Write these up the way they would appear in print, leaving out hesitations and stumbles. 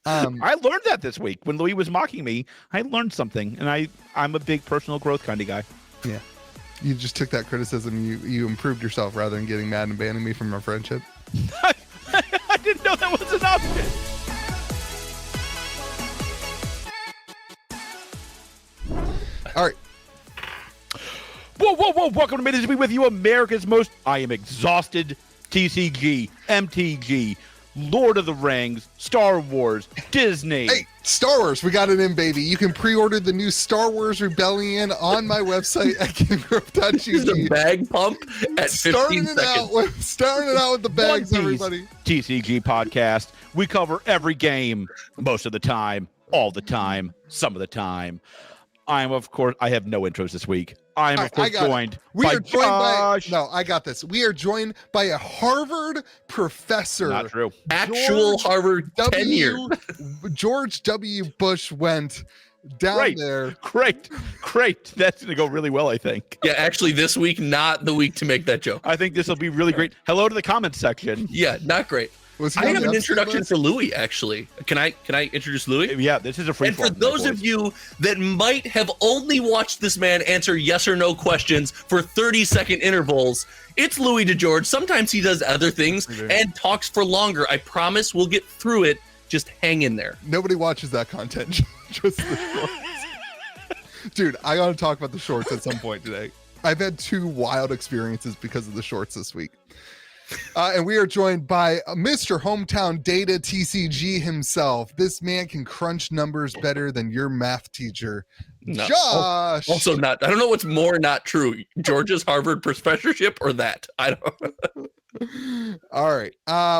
I learned that this week when Louis was mocking me. I learned something, and I'm a big personal growth kind of guy. Yeah. You just took that criticism. You improved yourself rather than getting mad and banning me from our friendship. I didn't know that was an option. All right. Whoa. Welcome to Minutes to Be With You, America's most... I am exhausted. TCG, MTG, Lord of the Rings, Star Wars, Disney. Hey, Star Wars, we got it in, baby. You can pre-order the new Star Wars Rebellion on my website at KitchenTableTCG. The bag pump at 15 seconds. Starting it out with the bags, everybody. TCG podcast. We cover every game, most of the time, all the time, some of the time. I have no intros this week. I am, of course, joined by Josh. I got this. We are joined by a Harvard professor. Not true. Actual Harvard tenure. George W. Bush went down there. Great. That's going to go really well, I think. Yeah, actually, this week, not the week to make that joke. I think this will be really great. Hello to the comments section. Yeah, not great. I have an introduction for Louis, actually. Can I introduce Louis? Yeah, this is a free. And for those of you that might have only watched this man answer yes or no questions for 30-second intervals, it's Louis DeGeorge. Sometimes he does other things and talks for longer. I promise we'll get through it. Just hang in there. Nobody watches that content. Just the shorts. Dude, I got to talk about the shorts at some point today. I've had 2 wild experiences because of the shorts this week. And we are joined by Mr. Hometown Data TCG himself. This man can crunch numbers better than your math teacher, No. Josh. Also not. I don't know what's more not true. George's Harvard professorship or that. I don't. All right.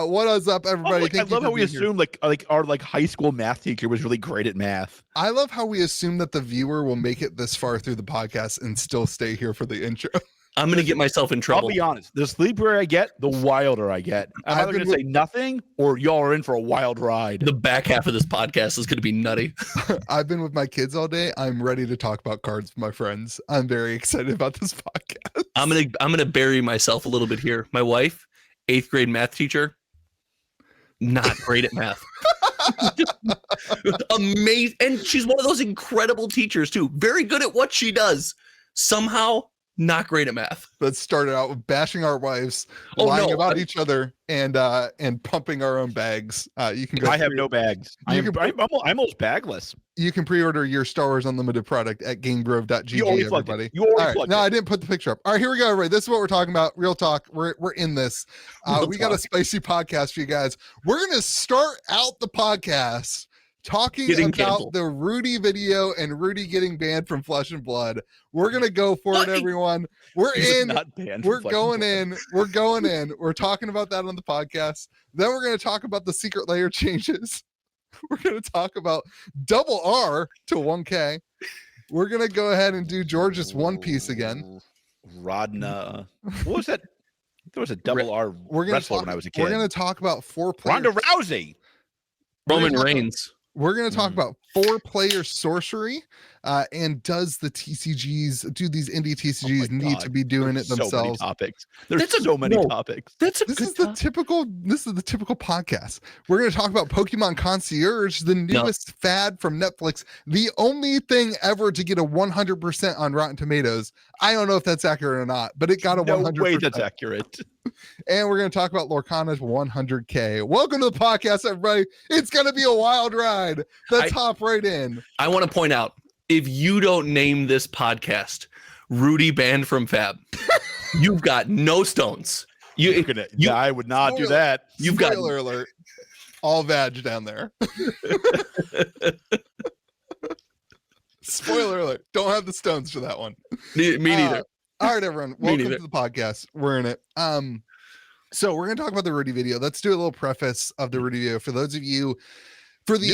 What is up, everybody? I love how we assume like our high school math teacher was really great at math. I love how we assume that the viewer will make it this far through the podcast and still stay here for the intro. I'm going to get myself in trouble. I'll be honest. The sleepier I get, the wilder I get. I'm either going to say nothing or y'all are in for a wild ride. The back half of this podcast is going to be nutty. I've been with my kids all day. I'm ready to talk about cards with my friends. I'm very excited about this podcast. I'm going to bury myself a little bit here. My wife, 8th grade math teacher, not great at math. Amazing. And she's one of those incredible teachers too. Very good at what she does. Somehow not great at math. Let's start it out with bashing our wives, lying about each other, and pumping our own bags. You can go. I have no bags. I'm almost bagless. You can pre-order your Star Wars Unlimited product at GameGrove.gg. Everybody. You already plugged it. No, I didn't put the picture up. All right, here we go, everybody. This is what we're talking about. Real talk. We're in this. We got a spicy podcast for you guys. We're gonna start out the podcast talking about the Rudy video and Rudy getting banned from Flesh and Blood. We're going to go for it, everyone. We're in. We're going in. We're going in. We're talking about that on the podcast. Then we're going to talk about the secret layer changes. We're going to talk about double R to 1K. We're going to go ahead and do George's One Piece again. Rodna. What was that? There was a double R wrestler when I was a kid. We're going to talk about 4 players. Ronda Rousey. Roman Reigns. We're going to talk about 4-player sorcery, and does the TCGs, do these indie TCGs need to be doing it themselves? So many topics. There's so many topics. This is the typical podcast. We're going to talk about Pokemon Concierge, the newest fad from Netflix, the only thing ever to get a 100% on Rotten Tomatoes. I don't know if that's accurate or not, but it got a 100%. No way that's accurate. And we're going to talk about Lorcana's 100K. Welcome to the podcast, everybody. It's going to be a wild ride. Let's hop right in. I want to point out, if you don't name this podcast Rudy banned from Fab, you've got no stones. I would not do that. You've got spoiler alert. All vag down there. Spoiler alert. Don't have the stones for that one. Me neither. All right, everyone. Welcome to the podcast. We're in it. So we're going to talk about the Rudy video. Let's do a little preface of the Rudy video for those of you, for the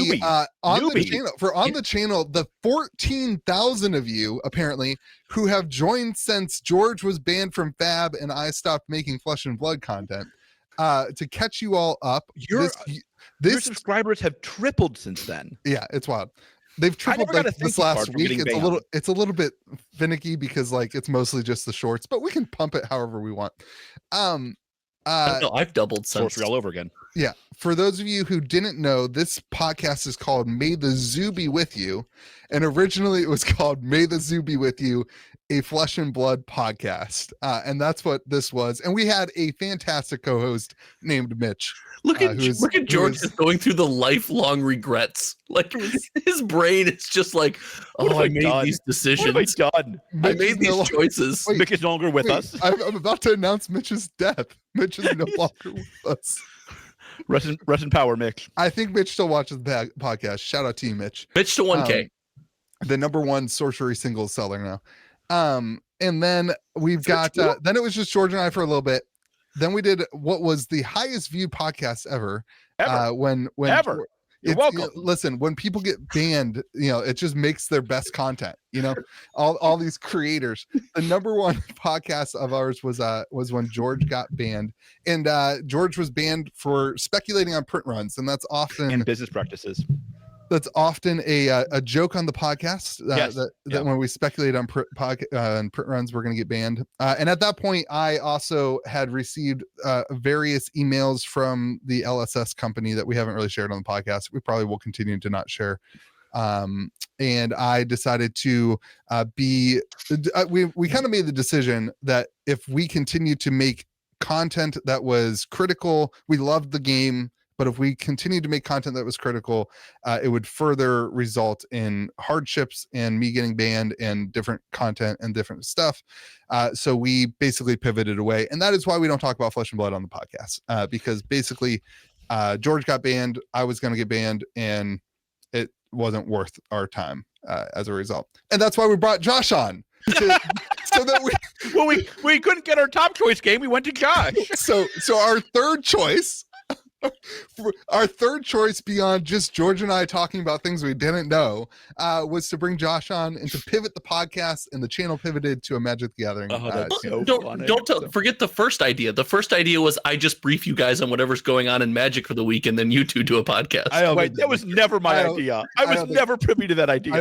the channel, the 14,000 of you apparently who have joined since George was banned from Fab and I stopped making Flesh and Blood content. To catch you all up, your subscribers have tripled since then. Yeah, it's wild. They've tripled this last week. It's a little bit finicky because it's mostly just the shorts, but we can pump it however we want. I've doubled since sorcery all over again. Yeah, for those of you who didn't know, this podcast is called May the Zoo Be With You. And originally it was called May the Zoo Be With You, a Flesh and Blood podcast. And that's what this was. And we had a fantastic co-host named Mitch. Look at George just going through the lifelong regrets. Like his brain is just like, I made these decisions. What have I done? I made these choices. Wait, Mick is no longer with us. I'm about to announce Mitch's death. Mitch is no longer with us. Rest in power, Mick. I think Mitch still watches the podcast. Shout out to you, Mitch. Mitch to 1K. The #1 sorcery singles seller now. And then we've got then it was just George and I for a little bit. Then we did what was the highest viewed podcast ever. When ever. You're welcome. Listen, when people get banned, it just makes their best content. All these creators. The #1 podcast of ours was when George got banned, and George was banned for speculating on print runs, and that's often and business practices. That's often a joke on the podcast that when we speculate on print runs, we're going to get banned. And at that point, I also had received various emails from the LSS company that we haven't really shared on the podcast. We probably will continue to not share. And I decided to we kind of made the decision that if we continue to make content that was critical, we loved the game, but if we continued to make content that was critical, it would further result in hardships and me getting banned and different content and different stuff. So we basically pivoted away. And that is why we don't talk about Flesh and Blood on the podcast, because basically George got banned, I was going to get banned, and it wasn't worth our time as a result. And that's why we brought Josh on. So that we couldn't get our top choice game. We went to Josh. So our third choice beyond just George and I talking about things we didn't know was to bring Josh on and to pivot the podcast, and the channel pivoted to a Magic the Gathering. Forget the first idea. The first idea was I just brief you guys on whatever's going on in Magic for the week, and then you two do a podcast. That was never my idea. I was never privy to that idea. I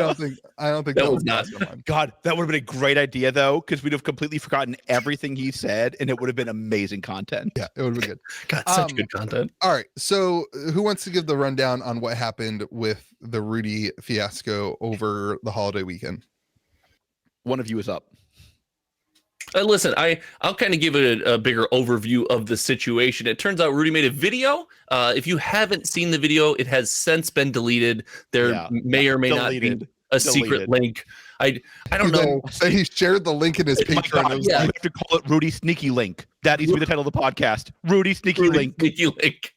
don't think that was not. God, that would have been a great idea though, because we'd have completely forgotten everything he said, and it would have been amazing content. Yeah, it would have been good. God, such good content. All right, so who wants to give the rundown on what happened with the Rudy fiasco over the holiday weekend? One of you is up. Listen, I'll kind of give it a bigger overview of the situation. It turns out Rudy made a video. If you haven't seen the video, it has since been deleted. There may or may not be a secret link. I don't know. So he shared the link in his Patreon. We have to call it Rudy Sneaky Link. That needs to be the title of the podcast. Rudy Sneaky Link. Sneaky Link.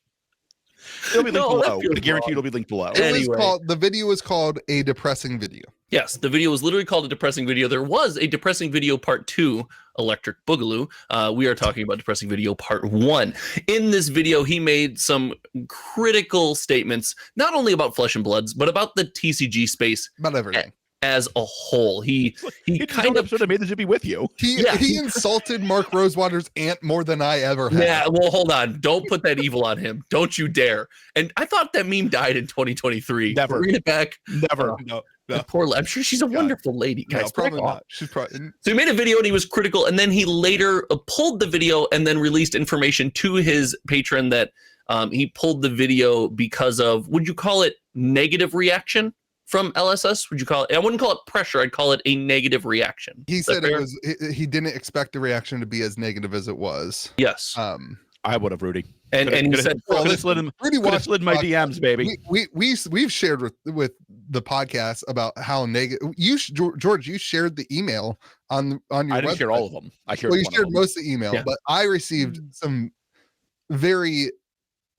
It'll be linked below. I guarantee it'll be linked below. The video is called A Depressing Video. Yes, the video was literally called A Depressing Video. There was a Depressing Video Part 2, Electric Boogaloo. We are talking about Depressing Video Part 1. In this video, he made some critical statements, not only about Flesh and Bloods, but about the TCG space. About everything. As a whole, he kind of made this to be with you. He insulted Mark Rosewater's aunt more than I ever have. Yeah, well, hold on. Don't put that evil on him. Don't you dare. And I thought that meme died in 2023. Never. Bring it back. Never. No. Poor. I'm sure she's a wonderful lady, guys. No, probably not. She's probably. So he made a video and he was critical, and then he later pulled the video and then released information to his patron that he pulled the video because of, would you call it negative reaction from LSS? Would you call it? I wouldn't call it pressure. I'd call it a negative reaction. He said it was. He didn't expect the reaction to be as negative as it was. Yes. I would have, Rudy. And he said, could have slid my DMs, baby. We've shared with the podcast about how negative. George, you shared the email on your. I didn't website. share all of them. You shared most of the email, but I received some very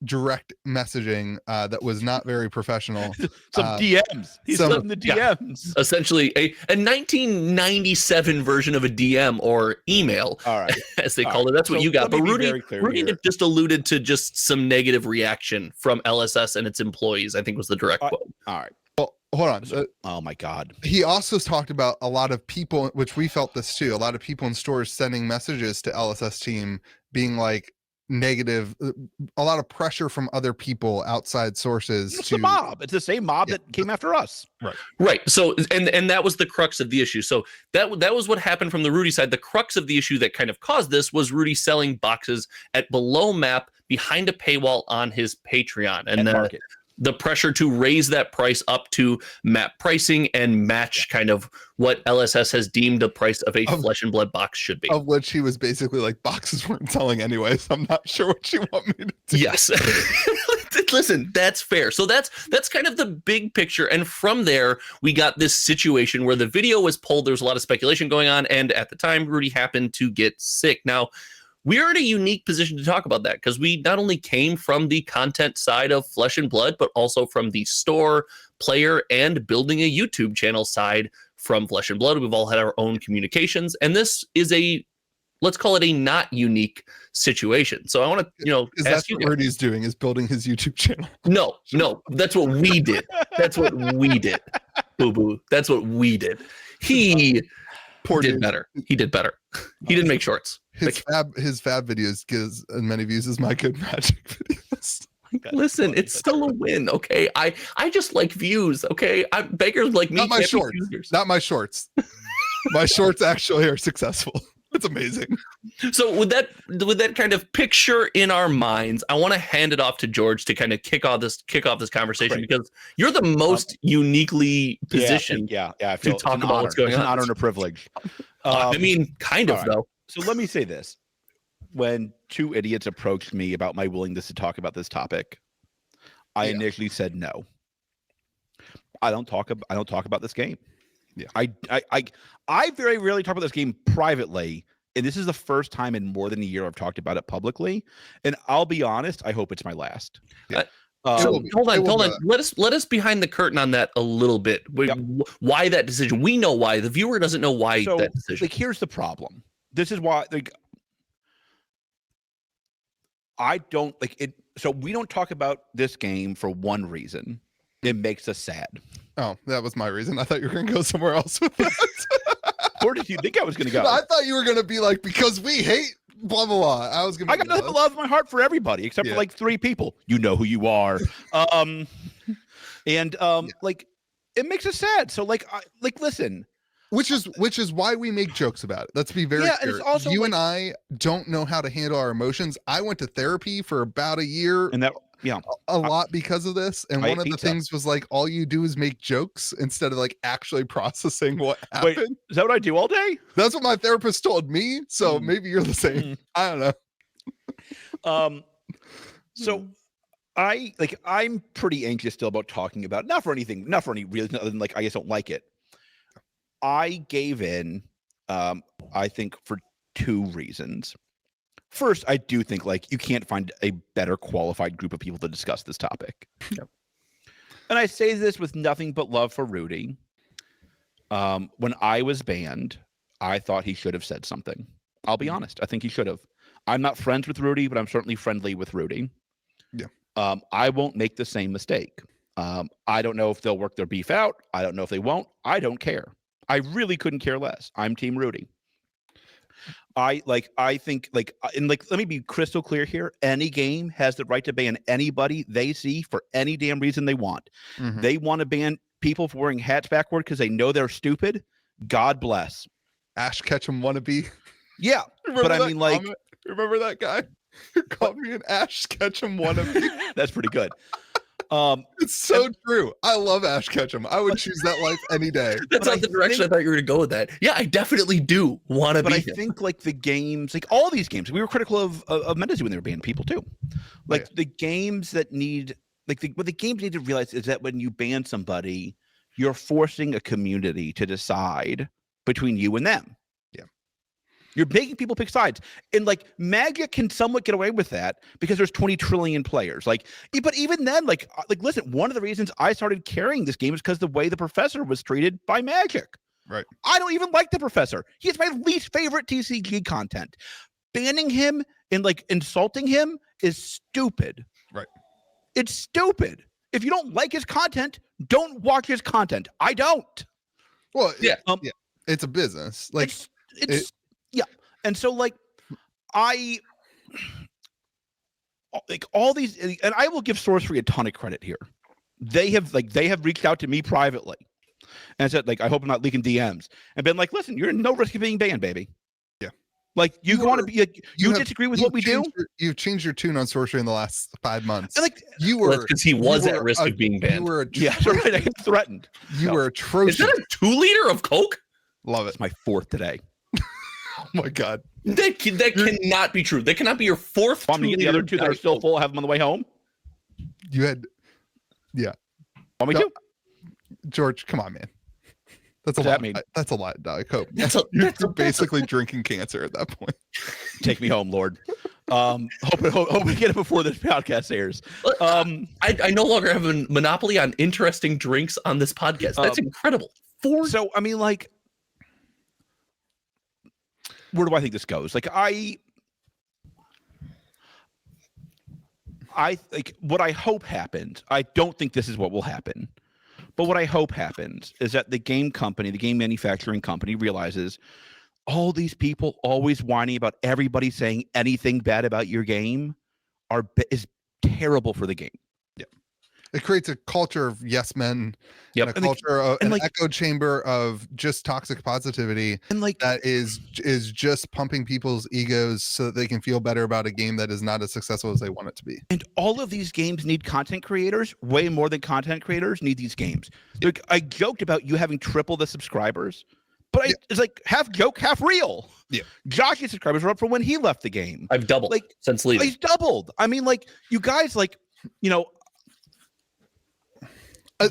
direct messaging that was not very professional. Some DMs. He's in the DMs. Yeah. Essentially a 1997 version of a DM or email, all right, as they call it. That's what you got. But Rudy just alluded to just some negative reaction from LSS and its employees, I think was the direct quote. All right. Well, hold on. Oh my God. He also talked about a lot of people, which we felt this too, a lot of people in stores sending messages to LSS team being like, negative, a lot of pressure from other people, outside sources. It's the mob. It's the same mob that came after us. Right. So, and that was the crux of the issue. So that was what happened from the Rudy side. The crux of the issue that kind of caused this was Rudy selling boxes at below map behind a paywall on his Patreon, and the pressure to raise that price up to map pricing and match kind of what LSS has deemed the price of a Flesh and Blood box should be. Of which he was basically like, boxes weren't selling anyway, so I'm not sure what you want me to do. Yes. Listen, that's fair. So that's kind of the big picture. And from there, we got this situation where the video was pulled. There was a lot of speculation going on. And at the time, Rudy happened to get sick. Now, we're in a unique position to talk about that because we not only came from the content side of Flesh and Blood, but also from the store, player, and building a YouTube channel side from Flesh and Blood. We've all had our own communications, and this is let's call it a not unique situation. So I want to, is that what Rudy's doing? Is building his YouTube channel? No, that's what we did. That's what we did. Boo boo. That's what we did. He did better. He did better. He didn't make shorts. His fab videos get as many views as my good Magic videos. Listen, it's still a win, okay? I just like views, okay? Beggars like me. Not my shorts. Not my shorts. My shorts actually are successful. It's amazing. So with that kind of picture in our minds, I want to hand it off to George to kind of kick off this conversation because you're the most uniquely positioned I feel to talk about what's going on. It's an honor and a privilege. I mean, kind of, though. So let me say this. When two idiots approached me about my willingness to talk about this topic, I initially said no. I don't talk about this game. Yeah. I very rarely talk about this game privately, and this is the first time in more than a year I've talked about it publicly. And I'll be honest, I hope it's my last. Yeah. So hold on. Let us behind the curtain on that a little bit. Why that decision? We know why. The viewer doesn't know why that decision. Like, here's the problem. This is why, I don't like it. So we don't talk about this game for one reason. It makes us sad. Oh, that was my reason. I thought you were going to go somewhere else with that. Where did you think I was going to go? I thought you were going to be like, because we hate blah, blah, blah. I got nothing but love in my heart for everybody, except for like 3 people. You know who you are. Like, it makes us sad. So listen. Which is why we make jokes about it. Let's be very clear. And it's also you and I don't know how to handle our emotions. I went to therapy for about a year. And a lot because of this. And one of the things was like, all you do is make jokes instead of like actually processing what happened. Wait, is that what I do all day? That's what my therapist told me. So maybe you're the same. I don't know. So I'm pretty anxious still about talking about, not for any reason other than like, I just don't like it. I gave in, I think, for 2 reasons. First, I do think like you can't find a better qualified group of people to discuss this topic. Yep. And I say this with nothing but love for Rudy. When I was banned, I thought he should have said something. I'll be honest. I think he should have. I'm not friends with Rudy, but I'm certainly friendly with Rudy. Yeah. I won't make the same mistake. I don't know if they'll work their beef out. I don't know if they won't. I don't care. I really couldn't care less. I'm Team Rudy. I think let me be crystal clear here. Any game has the right to ban anybody they see for any damn reason they want. Mm-hmm. They want to ban people for wearing hats backward because they know they're stupid. God bless. Ash Ketchum wannabe. Yeah. But I mean, like, remember that guy who called me an Ash Ketchum wannabe? That's pretty good. It's so true. I love Ash Ketchum. I would choose that life any day. That's not the direction I thought you were going to go with that. Yeah, I definitely do want to be. But I think like the games, like all these games, we were critical of Mendes when they were banning people too. Like the games that need, what the games need to realize is that when you ban somebody, you're forcing a community to decide between you and them. You're making people pick sides. And like Magic can somewhat get away with that because there's 20 trillion players. But even then, like listen, one of the reasons I started carrying this game is because the way the professor was treated by Magic. Right. I don't even like the professor. He's my least favorite TCG content. Banning him and like insulting him is stupid. Right. It's stupid. If you don't like his content, don't watch his content. I don't. Well, it's a business. Like it's yeah. And so like like all these, and I will give Source Free a ton of credit here. They have reached out to me privately and said, like, I hope I'm not leaking DMs, and been like, listen, you're in no risk of being banned, baby. Yeah. Like, you want to be, like, you disagree with what we do? You've changed your tune on Sorcery in the last 5 months. And like, you were, because he was at risk of being banned. You were right. I get threatened. You were atrocious. Is that a 2-liter of Coke? Love it. It's my 4th today. Oh my God. That cannot be true. That cannot be your 4th. Want me to get the other 2 that are still full? Have them on the way home. You had, yeah. Want me to? George, come on, man. That's What's a lot. That mean? That's a lot, Diet Coke. You're basically drinking cancer at that point. Take me home, Lord. Hope we get it before this podcast airs. I no longer have a monopoly on interesting drinks on this podcast. That's incredible. So I mean, like, where do I think this goes? Like, I like what I hope happened. I don't think this is what will happen. But what I hope happens is that the game company, the game manufacturing company, realizes all these people always whining about everybody saying anything bad about your game is terrible for the game. Yeah, it creates a culture of yes men, and a culture of an echo chamber of just toxic positivity, and like that is just pumping people's egos so that they can feel better about a game that is not as successful as they want it to be. And all of these games need content creators way more than content creators need these games. Like, I joked about you having triple the subscribers, but it's like half joke, half real. Yeah, Josh's subscribers were up from when he left the game. I've doubled since leaving. He's doubled. I mean, like, you guys, like, you know.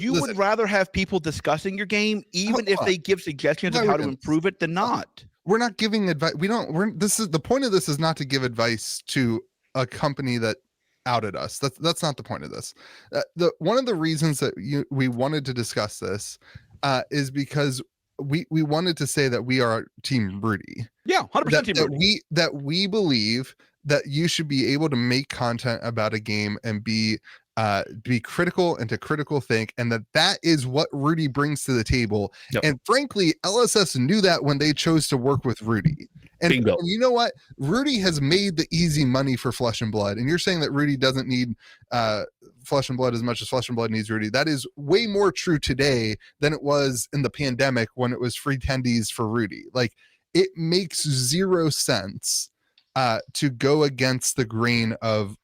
You would rather have people discussing your game, even if they give suggestions of how to improve it, than not. We're not giving advice. This is the point of this is not to give advice to a company that outed us. That's not the point of this. One of the reasons that we wanted to discuss this is because we wanted to say that we are Team Rudy. Yeah, 100% Team Rudy. That we believe that you should be able to make content about a game and be critical and to critical think, and that is what Rudy brings to the table. Yep. And frankly, LSS knew that when they chose to work with Rudy. And you know what? Rudy has made the easy money for Flesh and Blood. And you're saying that Rudy doesn't need Flesh and Blood as much as Flesh and Blood needs Rudy. That is way more true today than it was in the pandemic when it was free tendies for Rudy. Like, it makes zero sense to go against the grain of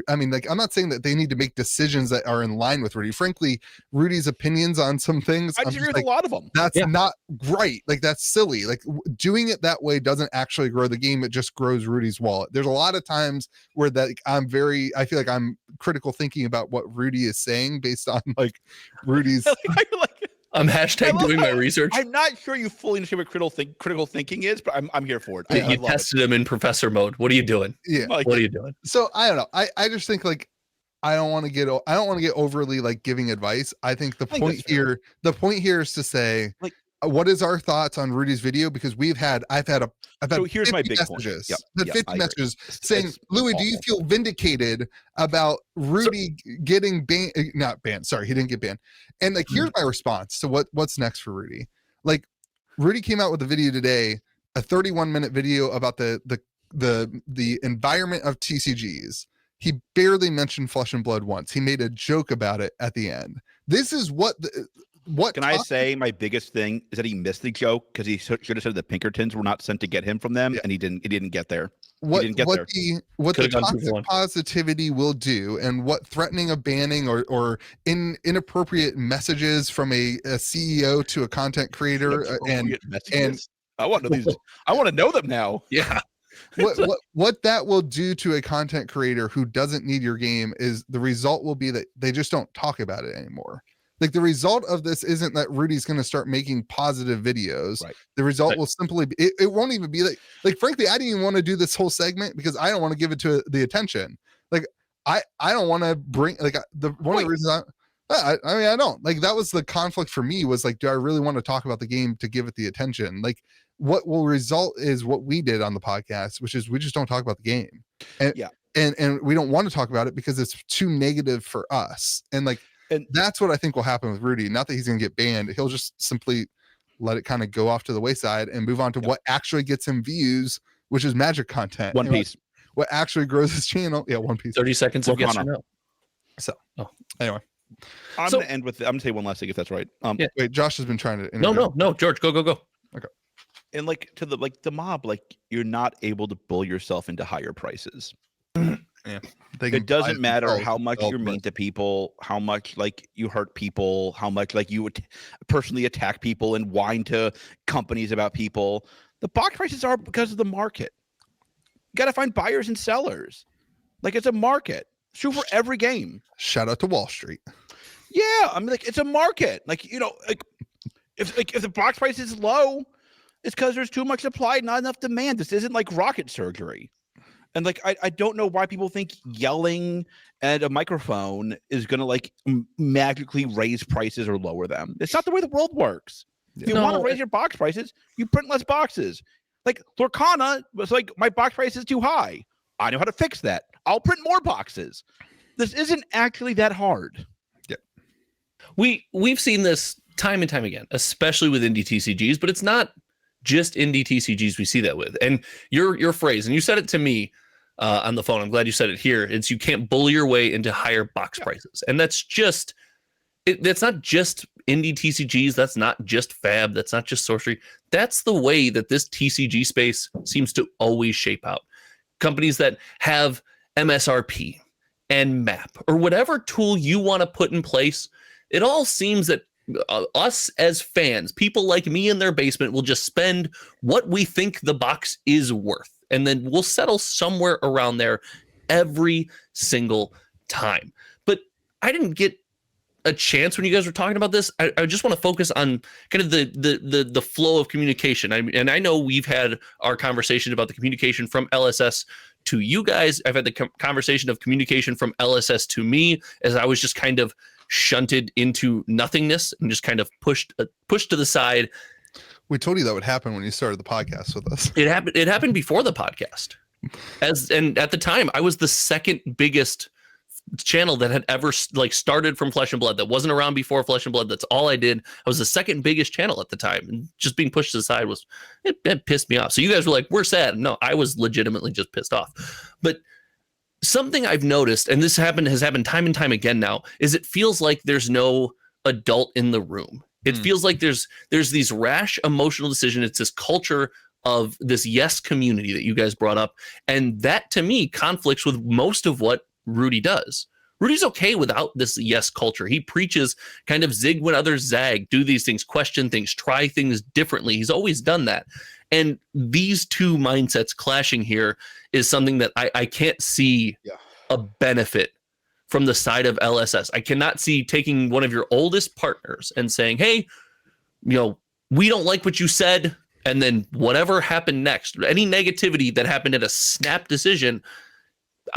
I mean, like, I'm not saying that they need to make decisions that are in line with Rudy. Frankly, Rudy's opinions on some things, I disagree with a lot of them. That's not right. Like, that's silly. Like, doing it that way doesn't actually grow the game. It just grows Rudy's wallet. There's a lot of times where I feel like I'm critical thinking about what Rudy is saying based on like Rudy's. I'm doing my research. I'm not sure you fully understand what critical thinking is, but I'm here for it. You tested him in professor mode. What are you doing? Yeah. What are you doing? So I don't know. I just think, like, I don't want to get overly like giving advice. I think the point here is to say, like, what is our thoughts on Rudy's video? Because I've had so here's my big messages. Yep. 50 messages saying, Louis, do you feel vindicated about Rudy getting banned? Not banned. Sorry, he didn't get banned. And like, here's my response to what's next for Rudy. Like, Rudy came out with a video today, a 31-minute video about the environment of TCGs. He barely mentioned Flesh and Blood once. He made a joke about it at the end. This is what can I say? My biggest thing is that he missed the joke because he should have said the Pinkertons were not sent to get him from them, and he didn't get there. What the toxic positivity will do, and what threatening of banning or inappropriate messages from a CEO to a content creator and I want to know these. I want to know them now. Yeah. What that will do to a content creator who doesn't need your game is the result will be that they just don't talk about it anymore. Like, the result of this isn't that Rudy's going to start making positive videos. Right. The result will simply be, it won't even be like, frankly, I didn't even want to do this whole segment because I don't want to give it to the attention. Like, I don't want to bring, like, one of the reasons I mean, I don't, like, that was the conflict for me, was like, do I really want to talk about the game to give it the attention? Like, what will result is what we did on the podcast, which is we just don't talk about the game. And we don't want to talk about it because it's too negative for us. And that's what I think will happen with Rudy. Not that he's going to get banned. He'll just simply let it kind of go off to the wayside and move on to what actually gets him views, which is Magic content. One Piece. what actually grows his channel. Yeah, One Piece. 30 seconds of yes or no. So anyway, I'm gonna end with. I'm gonna say one last thing if that's right. Yeah. Wait, Josh has been trying to. No, George, go. Okay. And like to the mob, like you're not able to bull yourself into higher prices. Yeah. It doesn't matter how much you're mean to people, how much like you hurt people, how much like you would personally attack people and whine to companies about people. The box prices are because of the market. You got to find buyers and sellers. Like it's a market. It's true for every game. Shout out to Wall Street. Yeah, I mean, like it's a market. Like if the box price is low, it's because there's too much supply, not enough demand. This isn't like rocket surgery. And like I don't know why people think yelling at a microphone is gonna like magically raise prices or lower them. It's not the way the world works. If you want to raise your box prices, you print less boxes. Like Lorcana was like, my box price is too high. I know how to fix that. I'll print more boxes. This isn't actually that hard. Yeah. We've seen this time and time again, especially with indie TCGs, but it's not just indie TCGs we see that with. And your phrase, and you said it to me on the phone, I'm glad you said it here, it's you can't bully your way into higher box prices. And that's just, that's not just indie TCGs, that's not just Fab, that's not just Sorcery. That's the way that this TCG space seems to always shape out. Companies that have MSRP and map or whatever tool you want to put in place, it all seems that us as fans, people like me in their basement, will just spend what we think the box is worth, and then we'll settle somewhere around there every single time. But I didn't get a chance when you guys were talking about this. I just want to focus on kind of the flow of communication. And I know we've had our conversation about the communication from LSS to you guys. I've had the conversation of communication from LSS to me as I was just kind of shunted into nothingness and just kind of pushed to the side. We told you that would happen when you started the podcast with us. It happened before the podcast. And at the time, I was the second biggest channel that had ever like started from Flesh and Blood, that wasn't around before Flesh and Blood. That's all I did. I was the second biggest channel at the time, and just being pushed to the side it pissed me off. So you guys were like, we're sad. No, I was legitimately just pissed off. But something I've noticed, and this has happened time and time again now, is it feels like there's no adult in the room. It feels like there's these rash emotional decisions. It's this culture of this yes community that you guys brought up, and that to me conflicts with most of what Rudy does. Rudy's okay without this yes culture. He preaches kind of zig when others zag, do these things, question things, try things differently. He's always done that. And these two mindsets clashing here is something that I can't see a benefit from the side of LSS. I cannot see taking one of your oldest partners and saying, hey, we don't like what you said, and then whatever happened next, any negativity that happened at a snap decision,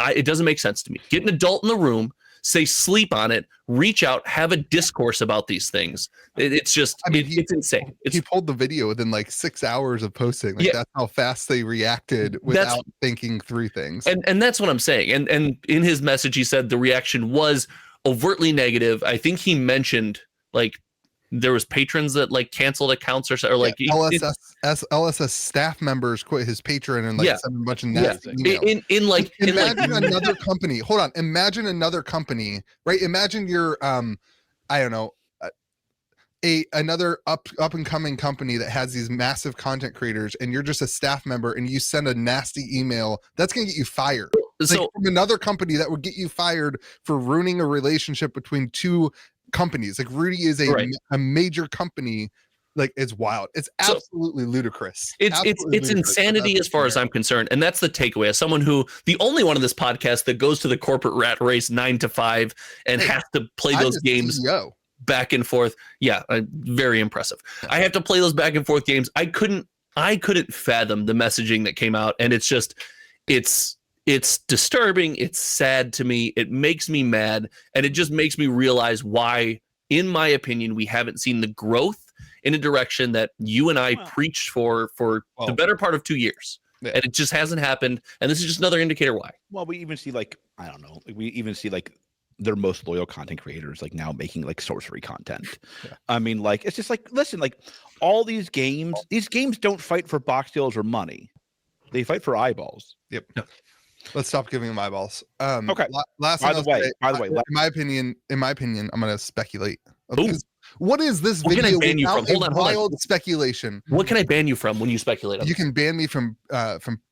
it doesn't make sense to me. Get an adult in the room, say sleep on it, reach out, have a discourse about these things. It's just, it's insane. He pulled the video within like 6 hours of posting. Like that's how fast they reacted without thinking through things. And that's what I'm saying. And in his message, he said the reaction was overtly negative. I think he mentioned like there was patrons that like canceled accounts or like LSS staff members quit his Patreon and like sent a bunch of nasty emails. Imagine another company. Hold on. Imagine another company, right? Imagine you're I don't know, another up and coming company that has these massive content creators, and you're just a staff member, and you send a nasty email that's gonna get you fired. So like, from another company that would get you fired for ruining a relationship between two companies. Like Rudy is a major company. Like it's wild. It's absolutely ludicrous. It's insanity as far as I'm concerned. And that's the takeaway. As someone who, the only one of this podcast that goes to the corporate rat race 9 to 5 and has to play those games back and forth. Yeah, very impressive. I have to play those back and forth games. I couldn't fathom the messaging that came out. And it's just, it's disturbing. It's sad to me. It makes me mad. And it just makes me realize why, in my opinion, we haven't seen the growth in a direction that you and I preached for the better part of 2 years. Yeah. And it just hasn't happened. And this is just another indicator why. Well, we even see we even see their most loyal content creators like now making like sorcery content. Yeah. I mean, like, it's just like, listen, like all these games don't fight for box deals or money. They fight for eyeballs. Yep. Let's stop giving him eyeballs. Okay. Last By the way, in my opinion, I'm going to speculate. What is this what video? Can I ban you from? Hold on. Wild speculation. What can I ban you from when you speculate? You can ban me from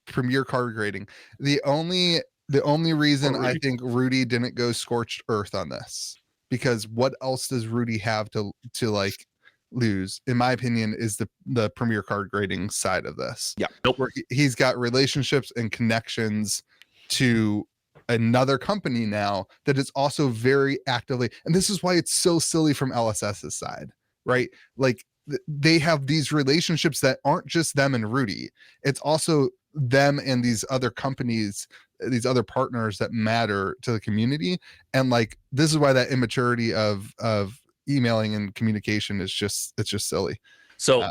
Premier card grading. The only reason I think Rudy didn't go scorched earth on this, because what else does Rudy have to like lose, in my opinion, is the Premier card grading side of this. Yeah. Nope. Where he's got relationships and connections to another company now that is also very actively, and this is why it's so silly from LSS's side, right? Like they have these relationships that aren't just them and Rudy, it's also them and these other companies, these other partners that matter to the community. And like this is why that immaturity of emailing and communication is just silly. So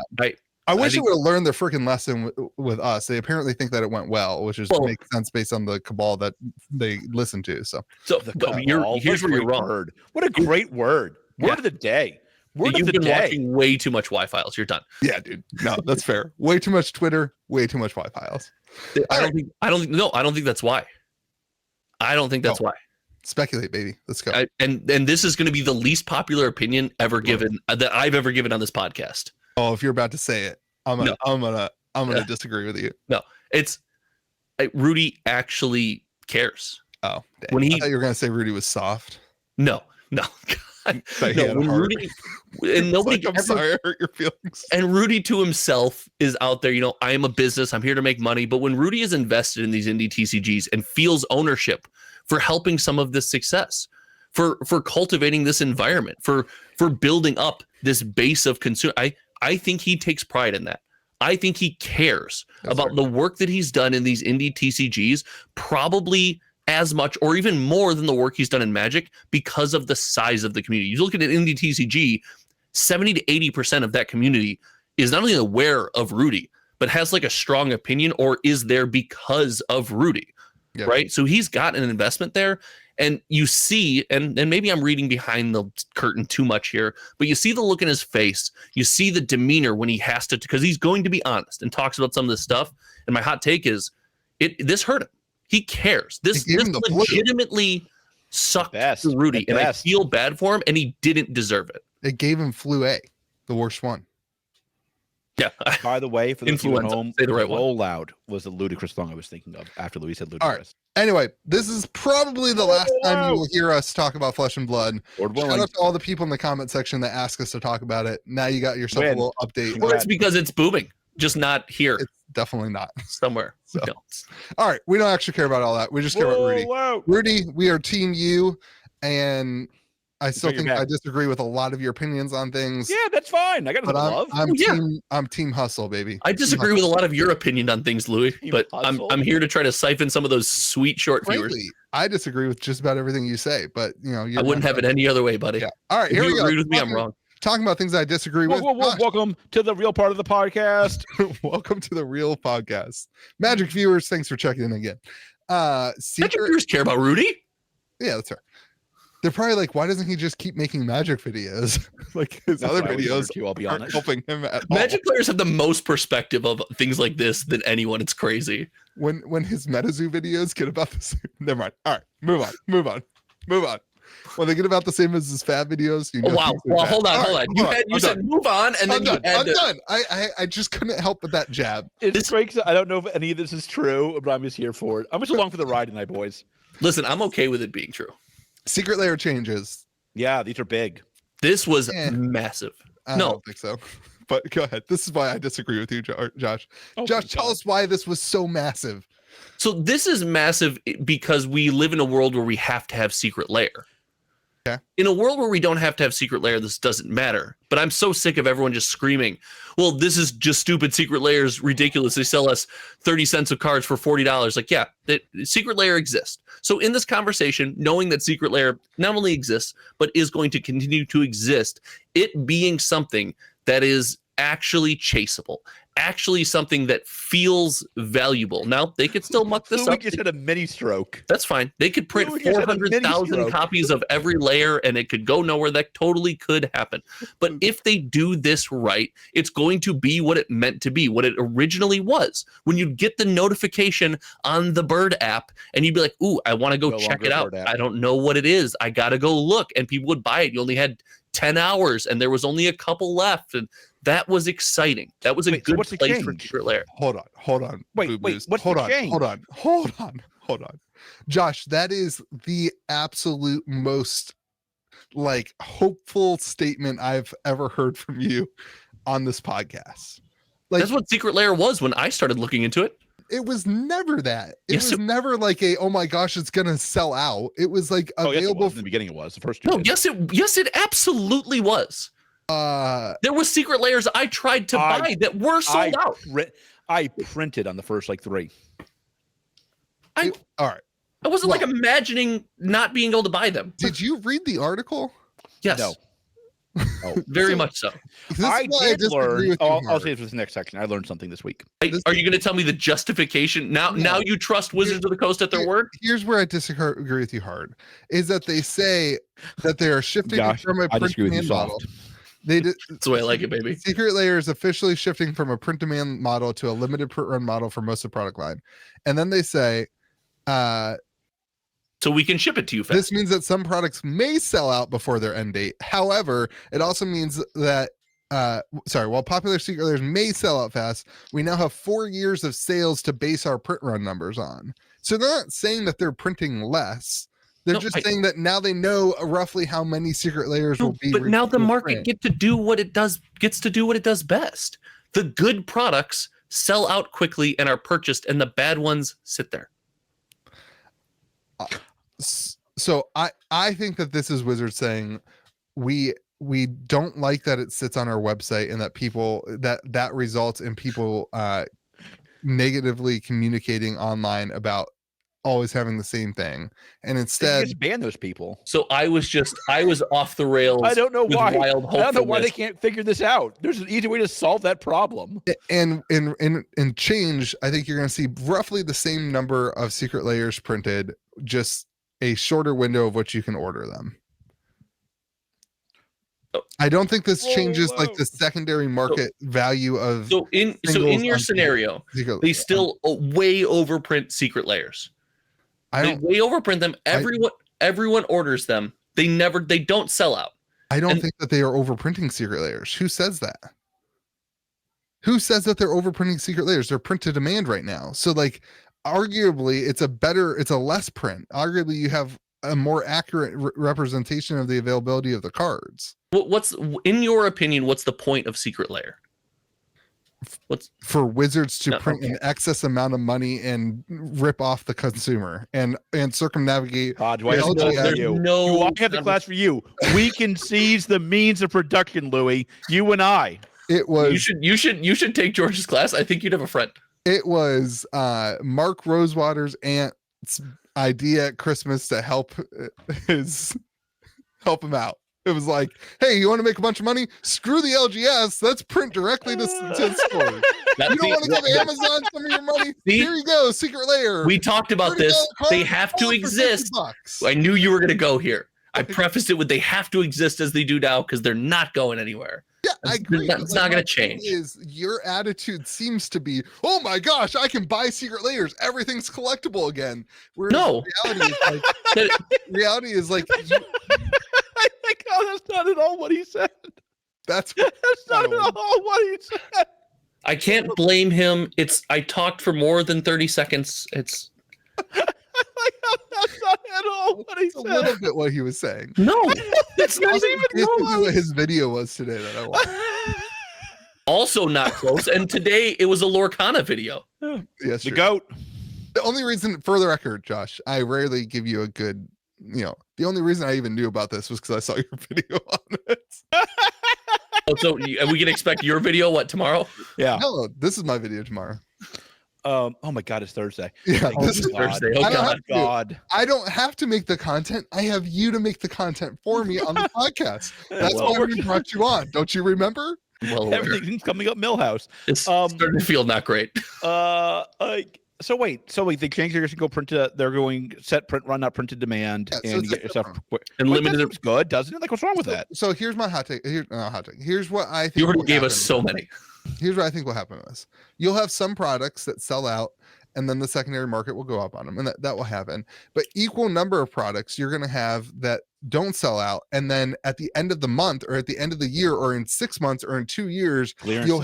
I wish they would have learned their freaking lesson with us. They apparently think that it went well, which makes sense based on the cabal that they listen to. So here's where you're wrong. Word. What a great word. Word of the day. You've been watching way too much Y-Files. You're done. Yeah, dude. No, that's fair. Way too much Twitter. Way too much Y-Files. I don't think that's why. I don't think that's why. Speculate, baby. Let's go. And this is going to be the least popular opinion ever given that I've ever given on this podcast. Oh, if you're about to say it, I'm gonna disagree with you. No, it's Rudy actually cares. Oh, dang. I thought you were gonna say Rudy was soft. No. When Rudy and nobody. I'm sorry, I hurt your feelings. And Rudy to himself is out there. I am a business. I'm here to make money. But when Rudy is invested in these indie TCGs and feels ownership for helping some of this success, for cultivating this environment, for building up this base of consumer, I think he takes pride in that. I think he cares about the work that he's done in these indie TCGs, probably as much or even more than the work he's done in Magic, because of the size of the community. You look at an indie TCG, 70 to 80% of that community is not only aware of Rudy, but has like a strong opinion or is there because of Rudy, right? So he's got an investment there. And you see, and maybe I'm reading behind the curtain too much here, but you see the look in his face. You see the demeanor when he has to, because he's going to be honest and talks about some of this stuff. And my hot take is, this hurt him. He cares. This legitimately sucked to Rudy, and I feel bad for him, and he didn't deserve it. It gave him flu A, the worst one. Yeah. By the way, for the people at home, say the right Roll Loud was the ludicrous song I was thinking of after Louis said ludicrous. All right. Anyway, this is probably the last time you will hear us talk about Flesh and Blood. Shout out to all the people in the comment section that ask us to talk about it. Now you got yourself a little update. Well, it's because it's booming, just not here. It's definitely not. Somewhere. So. All right. We don't actually care about all that. We just care about Rudy. Rudy, we are team you, and I still think I disagree with a lot of your opinions on things. Yeah, that's fine. I got nothing to love. I'm team hustle, baby. I disagree with a lot of your opinion on things, Louis, but I'm here to try to siphon some of those sweet short viewers. I disagree with just about everything you say, but I wouldn't have it any other way, buddy. Yeah. All right, here we go. Agree with me, I'm wrong. Talking about things I disagree with. Welcome to the real part of the podcast. Welcome to the real podcast. Magic viewers, thanks for checking in again. Magic viewers care about Rudy. Yeah, that's right. They're probably like, why doesn't he just keep making Magic videos? Like his other videos aren't helping him at all. Magic players have the most perspective of things like this than anyone. It's crazy. When his MetaZoo videos get about the same, never mind. All right, move on. When they get about the same as his fab videos, you know. Well, hold on. You said move on, and then I'm done. I just couldn't help but that jab. It's great because I don't know if any of this is true, but I'm just here for it. I'm just along for the ride tonight, boys. Listen, I'm okay with it being true. Secret layer changes. Yeah, these are big. This was massive. I don't think so. But go ahead. This is why I disagree with you, Josh. Josh, tell us why this was so massive. So this is massive because we live in a world where we have to have secret layer. Okay. In a world where we don't have to have secret layer, this doesn't matter. But I'm so sick of everyone just screaming, well, this is just stupid. Secret layer is ridiculous. They sell us 30 cents of cards for $40. Like, yeah, secret layer exists. So in this conversation, knowing that secret layer not only exists, but is going to continue to exist, it being something that is actually chaseable, actually something that feels valuable. Now, they could still muck this up. Just had a mini stroke. That's fine. They could print 400,000 copies of every layer and it could go nowhere. That totally could happen. But if they do this right, it's going to be what it meant to be, what it originally was. When you get the notification on the Bird app and you'd be like, ooh, I want to go check it out. I don't know what it is. I got to go look. And people would buy it. You only had 10 hours and there was only a couple left. And that was exciting. That was a good place for Secret Lair. Hold on. Wait, what's the change? Hold on. Josh, that is the absolute most like hopeful statement I've ever heard from you on this podcast. Like, that's what Secret Lair was when I started looking into it. It was never that. It was never like a, oh my gosh, it's gonna sell out. It was like available. In the beginning, it was the first two. No, yes, it absolutely was. There was Secret Lairs I tried to buy that were sold out. I printed on the first like 3. All right. I wasn't like imagining not being able to buy them. Did you read the article? Yes. No. Oh, very much so. I did learn. I'll say this next section. I learned something this week. Are you going to tell me the justification? Now you trust Wizards of the Coast at their word? Here's where I disagree with you hard. Is that they say that they are shifting from a print-to-man model. That's the way I like it, baby. Secret Lair is officially shifting from a print-to-man model to a limited print run model for most of the product line. And then they say, so we can ship it to you fast. This means that some products may sell out before their end date. However, it also means that, while popular Secret Lairs may sell out fast, we now have 4 years of sales to base our print run numbers on. So they're not saying that they're printing less. They're saying that now they know roughly how many Secret Lairs will be. But now the market gets to do what it does best. The good products sell out quickly and are purchased, and the bad ones sit there. So I think that this is Wizards saying we don't like that it sits on our website and that people that results in people negatively communicating online about always having the same thing, and instead just ban those people. So I was off the rails. I don't know why. I don't know why they can't figure this out. There's an easy way to solve that problem. And change, I think you're going to see roughly the same number of Secret Lairs printed, just a shorter window of which you can order them. I don't think this changes like the secondary market value of. So in your scenario, they still way overprint Secret Lairs. They way overprint them. Everyone orders them. They don't sell out. I don't think that they are overprinting Secret Lairs. Who says that? Who says that they're overprinting Secret Lairs? They're print to demand right now. So like arguably it's a less print. Arguably you have a more accurate representation of the availability of the cards. What's in your opinion, what's the point of Secret Lair? What's for Wizards to print an excess amount of money and rip off the consumer and circumnavigate? I have the class for you. We can seize the means of production, Louis. You and I. It was. You should take George's class. I think you'd have a friend. It was Mark Rosewater's aunt's idea at Christmas to help him out. It was like, hey, you want to make a bunch of money? Screw the LGS. Let's print directly to stores. You don't want to give Amazon some of your money? Here you go, Secret Lair. We talked about this. They have to exist. I knew you were going to go here. I prefaced it with they have to exist as they do now because they're not going anywhere. Yeah, I agree. It's not going to change. Your attitude seems to be, oh my gosh, I can buy Secret Lairs. Everything's collectible again. Whereas reality is like I think that's not at all what he said. That's not at all what he said. I can't blame him. I talked for more than 30 seconds. It's that's not at all what he said. A little bit what he was saying. No, it's not even what his video was today that I watched. Also not close. And today it was a Lorcana video. Yes, the goat. The only reason, for the record, Josh, I rarely give you a good. The only reason I even knew about this was because I saw your video on it. So we can expect your video tomorrow? Yeah. No, this is my video tomorrow. Oh my God, it's Thursday. Yeah, this is Thursday. Oh God. I don't have to make the content. I have you to make the content for me on the podcast. That's why we brought you on. Don't you remember? Well, everything's coming up Millhouse. It's starting to feel not great. So wait, they change their go print to they're going set print run, not printed demand, and you get yourself and limited. That good, doesn't it? Like, what's wrong with that? So here's my hot take. Here's what I think. You already gave us so many. Here's what I think will happen with this. You'll have some products that sell out, and then the secondary market will go up on them, and that will happen. But equal number of products you're going to have that don't sell out, and then at the end of the month, or at the end of the year, or in 6 months, or in 2 years, you'll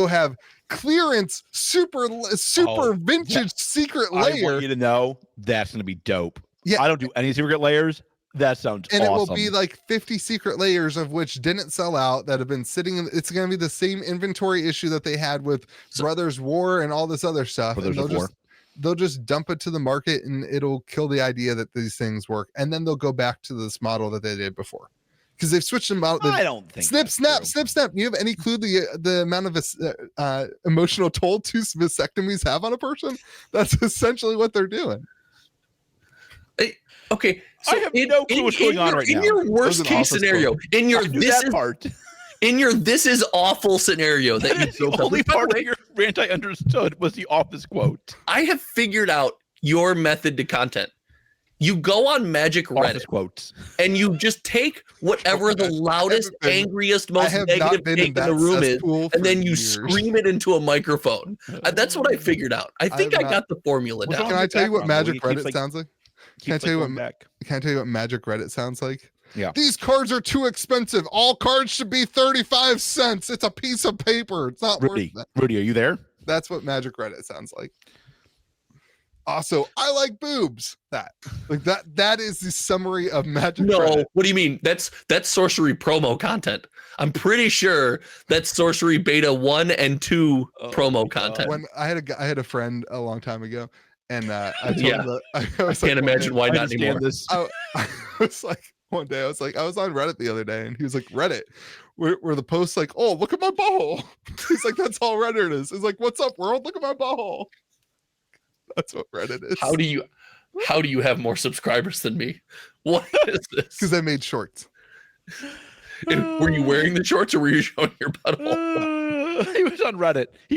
have clearance super vintage secret layer. I want you to know that's going to be dope. Yeah, I don't do any secret layers. That sounds and awesome. It will be like 50 secret layers of which didn't sell out that have been sitting in. It's going to be the same inventory issue that they had with Brothers War and all this other stuff. And they'll just dump it to the market, and it'll kill the idea that these things work. And then they'll go back to this model that they did before, because they've switched them out. I don't think snip. You have any clue the amount of emotional toll 2 vasectomies have on a person? That's essentially what they're doing. Okay, so I have no clue what's going on right now. In your worst case scenario, in your this is awful scenario that you built the up. only part of your rant I understood was the office quote. I have figured out your method to content. You go on Magic Reddit quotes, and you just take whatever the loudest, angriest, most negative take in the room is, and then you scream it into a microphone. That's what I figured out. I think I got the formula down. Can I tell you what Magic Reddit sounds like? Can I tell you what Magic Reddit sounds like? Yeah. These cards are too expensive. All cards should be 35 cents. It's a piece of paper. It's not worth that. Rudy, are you there? That's what Magic Reddit sounds like. Also, I like boobs. That is the summary of Magic Reddit. What do you mean? That's sorcery promo content. I'm pretty sure that's sorcery beta 1 and 2 promo content. When I had a friend a long time ago, and I told him I can't imagine why not anymore. I was like, one day I was on Reddit the other day, and he was like, Reddit, where the post's like, oh, look at my butthole. He's like, that's all Reddit is. It's like, what's up, world? Look at my butthole. That's what Reddit is. How do you have more subscribers than me? What is this? Because I made shorts. Were you wearing the shorts, or were you showing your butthole? He was on Reddit. He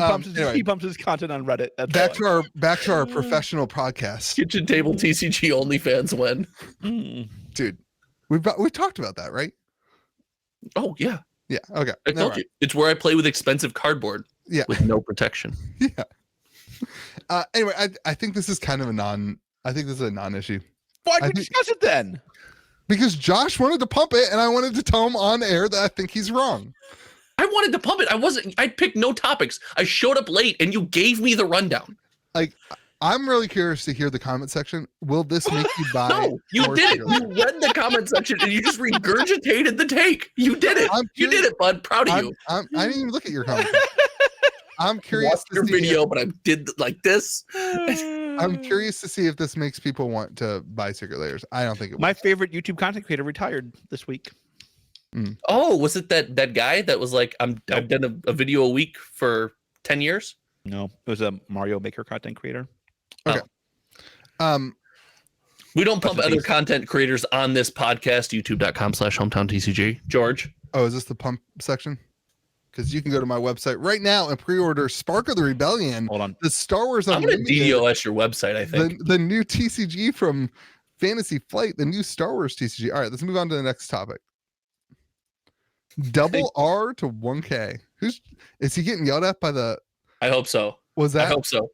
pumps his content on Reddit. Back to our professional podcast. Kitchen Table TCG OnlyFans when? Dude, we've talked about that, right? Oh yeah. Yeah. Okay. I told you. It's where I play with expensive cardboard. Yeah. With no protection. Yeah. Anyway, I think this is kind of a non-issue. Why did we discuss it then? Because Josh wanted to pump it, and I wanted to tell him on air that I think he's wrong. I wanted to pump it. I picked no topics. I showed up late, and you gave me the rundown. Like, I'm really curious to hear the comment section. Will this make you buy? No, you did. You read the comment section, and you just regurgitated the take. You did it. You did it, bud. Proud of you. I didn't even look at your comment. I'm curious to see your video, but I did like this. I'm curious to see if this makes people want to buy secret layers. I don't think it will. My favorite YouTube content creator retired this week. Oh, was it that guy that was like, I've done a video a week for 10 years? No, it was a Mario Maker content creator. Okay. We don't pump other content creators on this podcast, youtube.com/HometowTCG. George. Oh, is this the pump section? Because you can go to my website right now and pre-order Spark of the Rebellion. Hold on. The Star Wars Unlimited. I'm going to DDoS your website, I think. The new TCG from Fantasy Flight, the new Star Wars TCG. All right, let's move on to the next topic. Double R to 1K. Is he getting yelled at by the... I hope so. I hope so.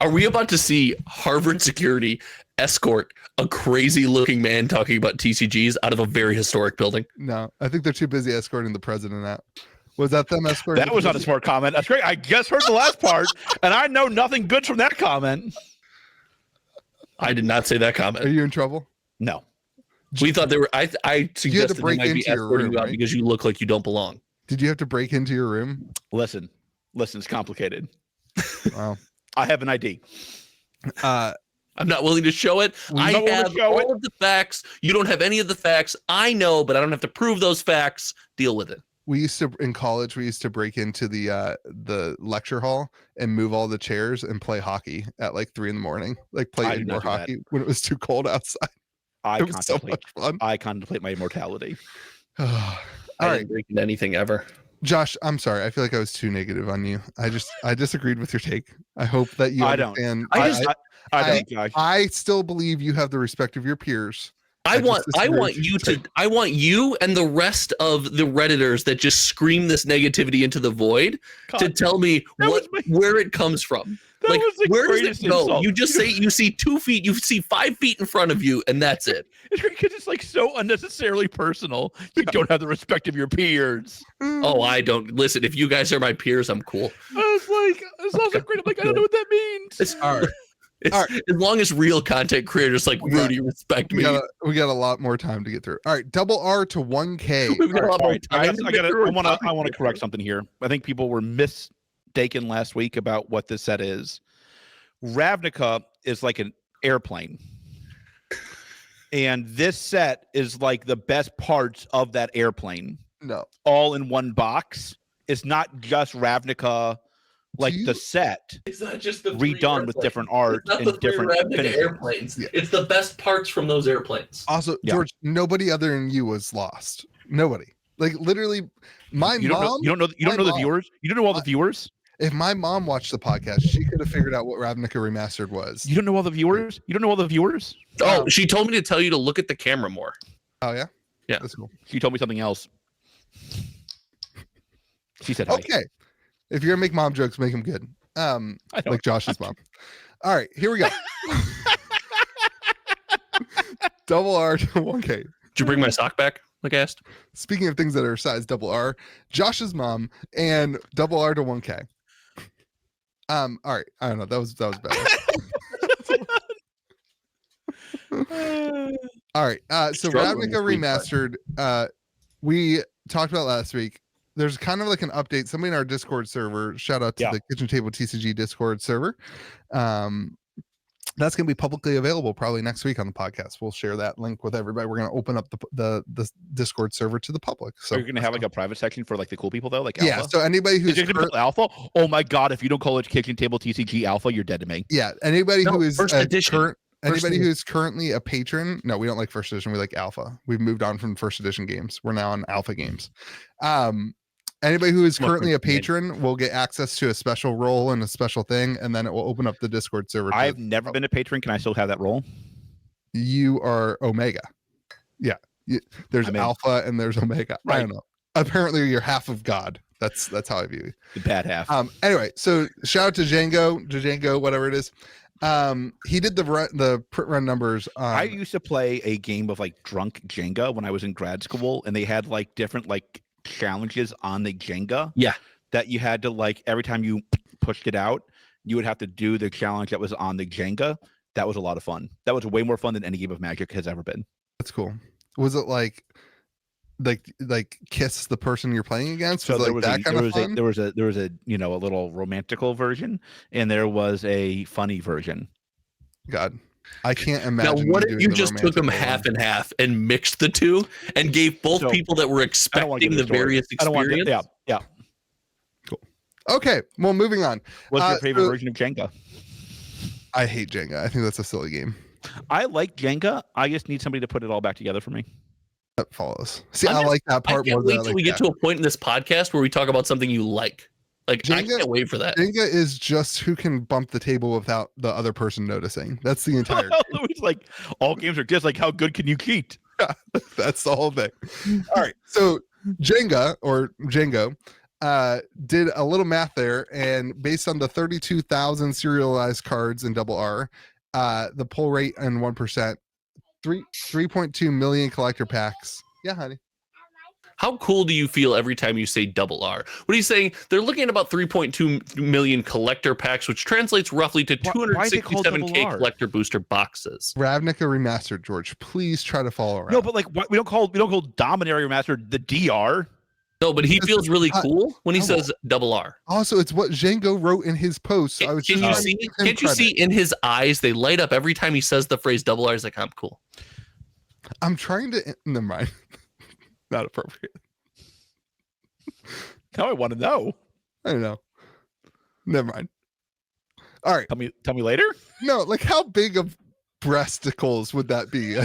Are we about to see Harvard security escort a crazy looking man talking about TCGs out of a very historic building? No, I think they're too busy escorting the president out. Was that them escorting? That was not a smart comment. That's great. I just heard the last part, and I know nothing good from that comment. I did not say that comment. Are you in trouble? No. We thought they were. I suggested they might be escorting you out because you look like you don't belong. Did you have to break into your room? Listen, it's complicated. Wow. I have an ID. I'm not willing to show it. I have all of the facts. You don't have any of the facts. I know, but I don't have to prove those facts. Deal with it. In college, we used to break into the lecture hall and move all the chairs and play hockey at like 3 a.m. Like play indoor hockey when it was too cold outside. It was so much fun. I contemplate my immortality. I didn't break into anything ever. Josh, I'm sorry. I feel like I was too negative on you. I disagreed with your take. I hope that you understand. I don't, Josh. I still believe you have the respect of your peers. I want you and the rest of the Redditors that just scream this negativity into the void to tell me where it comes from. Like, where does it go? Insult. You just say you see 2 feet, you see 5 feet in front of you, and that's it. It's because it's like so unnecessarily personal. You don't have the respect of your peers. Oh, I don't. Listen, if you guys are my peers, I'm cool. I was like, it sounds like great. I'm like, I don't know what that means. All right. As long as real content creators like Rudy respect me. We got a lot more time to get through. All right, double R to 1K. We've got a lot more time. I want to correct something here. I think people were mistaken last week about what this set is. Ravnica is like an airplane. And this set is like the best parts of that airplane. No. All in one box. It's not just Ravnica. Like the set, it's not just the redone with different art and different airplanes. Yeah. It's the best parts from those airplanes. Also, George, nobody other than you was lost. Nobody. Like literally, my mom. You don't know the viewers. You don't know all the viewers. If my mom watched the podcast, she could have figured out what Ravnica Remastered was. You don't know all the viewers. You don't know all the viewers. Oh, she told me to tell you to look at the camera more. Oh yeah, yeah, that's cool. She told me something else. She said, hi. Okay. If you're gonna make mom jokes, make them good. Like Josh's mom. All right, here we go. Double R to 1K. Did you bring my sock back? Like I asked. Speaking of things that are size double R, Josh's mom and double R to 1K. All right. I don't know. That was better. All right. So Ravnica Remastered. We talked about last week. There's kind of like an update. Somebody in our Discord server, shout out to the Kitchen Table TCG Discord server. That's going to be publicly available probably next week on the podcast. We'll share that link with everybody. We're going to open up the Discord server to the public. So you're going to have like a private section for like the cool people though, like Alpha? Yeah. So anybody who's Alpha, oh my god, if you don't call it Kitchen Table TCG Alpha, you're dead to me. Yeah. Anybody who is first edition. Anybody who's currently a patron, no, we don't like first edition. We like alpha. We've moved on from first edition games. We're now on alpha games. Anybody who is currently a patron will get access to a special role and a special thing, and then it will open up the Discord server. I've never been a patron. Can I still have that role? You are Omega. Yeah. There's alpha and there's Omega. Right. I don't know. Apparently you're half of God. That's how I view you. The bad half. Anyway, so shout out to Django, whatever it is. He did the print run numbers. I used to play a game of like drunk Jenga when I was in grad school, and they had like different like challenges on the Jenga. Yeah. That you had to like every time you pushed it out, you would have to do the challenge that was on the Jenga. That was a lot of fun. That was way more fun than any game of Magic has ever been. That's cool. Was it like kiss the person you're playing against? So there was a you know, a little romantical version, and there was a funny version. God, I can't imagine. Now, what if you just took them half and half and mixed the two and gave both people that were expecting the various experience? Yeah. Cool. Okay, well, moving on. What's your favorite version of Jenga? I hate Jenga. I think that's a silly game. I like Jenga. I just need somebody to put it all back together for me. That follows. See, I like that part more. Wait till we get to a point in this podcast where we talk about something you like. Like, Jenga, I can't wait for that. Jenga is just who can bump the table without the other person noticing. That's the entire game. It's like all games are just like, how good can you cheat? That's the whole thing. All right. So Jenga or Django did a little math there, and based on the 32,000 serialized cards in double R, the pull rate and 1%, 3.2 million collector packs. Yeah, honey. How cool do you feel every time you say double R? What are you saying? They're looking at about 3.2 million collector packs, which translates roughly to 267K collector booster boxes. Ravnica Remastered, George. Please try to follow around. No, but like we don't call Dominaria Remastered the DR. No, but he feels really cool when he says double R. Also, it's what Django wrote in his post. So Can't you see in his eyes? They light up every time he says the phrase double R. He's like, I'm cool. I'm trying to. Never mind. Not appropriate. Now I want to know. I don't know. Never mind. All right. Tell me later. No, like how big of breasticles would that be?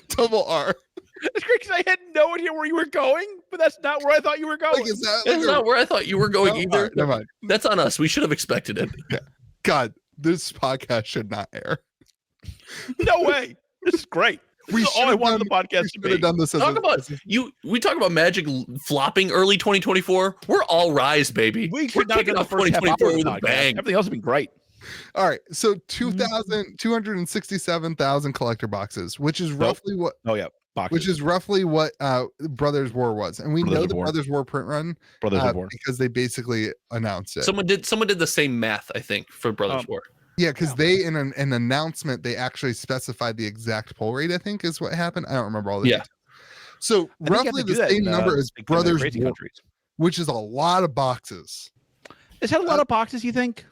Double R. It's great because I had no idea where you were going. but that's not where I thought you were going. That's not where I thought you were going either. Right, never mind. That's on us. We should have expected it. Yeah. God, this podcast should not air. No way. This is great. This is all I wanted the podcast to be. Done this We talk about Magic flopping early 2024. We're all rise, baby. We're kicking off 2024 with a bang. Everything else has been great. All right, so 267,000 collector boxes, which is roughly what. Oh yeah, boxes. Which is roughly what Brothers War was, and we know the Brothers War print run because they basically announced it. Someone did the same math, I think, for Brothers War. Yeah, because they in an announcement they actually specified the exact pull rate. I think is what happened. I don't remember all the details. So roughly the same number as Brothers War, which is a lot of boxes. Is that a lot of boxes? You think?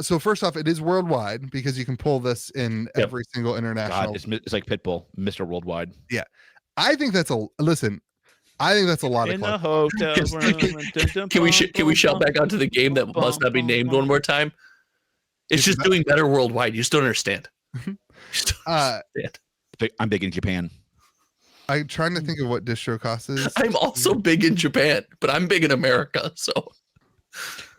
So first off, it is worldwide because you can pull this in every single international. God, it's like Pitbull, Mr. Worldwide. Yeah, I think that's a listen. I think that's a lot in the hotel room. Can we shout back out to the game that must not be named one more time? It's just doing better worldwide. You just don't understand. I'm big in Japan. I'm trying to think of what distro cost is. I'm also big in Japan, but I'm big in America. So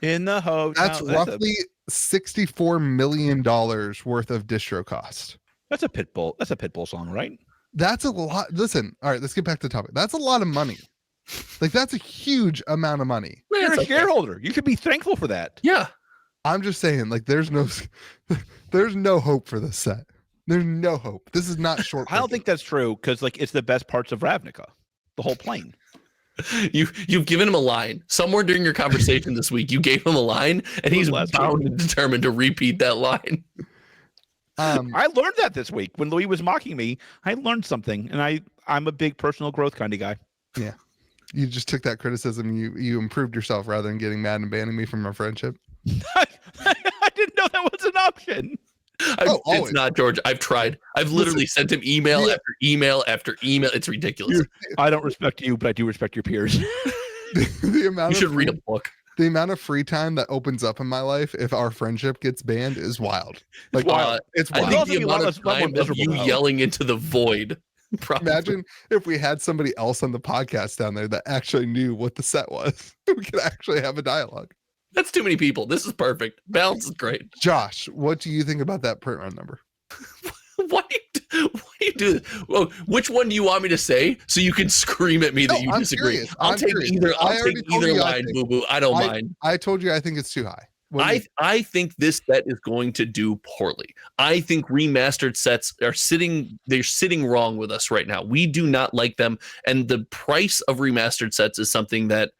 in the hotel, that's roughly $64 million worth of distro cost. That's a Pitbull song, right? That's a lot. Listen, all right, let's get back to the topic. That's a lot of money. Like that's a huge amount of money. You're a shareholder. You should be thankful for that. Yeah. I'm just saying, like, there's no hope for this set. There's no hope. This is not short. I don't think that's true because, like, it's the best parts of Ravnica, the whole plane. You've given him a line somewhere during your conversation this week. You gave him a line, and he's bound and determined to repeat that line. I learned that this week when Louis was mocking me. I learned something, and I'm a big personal growth kind of guy. Yeah, you just took that criticism. You improved yourself rather than getting mad and banning me from our friendship. I didn't know that was an option. It's not, George. I've tried. I've literally sent him email after email after email. It's ridiculous. I don't respect you, but I do respect your peers. You should read a book. The amount of free time that opens up in my life if our friendship gets banned is wild. Like, it's wild. I think the amount of time of you yelling into the void. Probably. Imagine if we had somebody else on the podcast down there that actually knew what the set was. We could actually have a dialogue. That's too many people. This is perfect. Balance is great. Josh, what do you think about that print run number? Why do you do this? Well, which one do you want me to say so you can scream at me that you disagree? Curious. I'll take either line, boo boo. I don't mind. I told you I think it's too high. I think this set is going to do poorly. I think remastered sets are sitting wrong with us right now. We do not like them, and the price of remastered sets is something that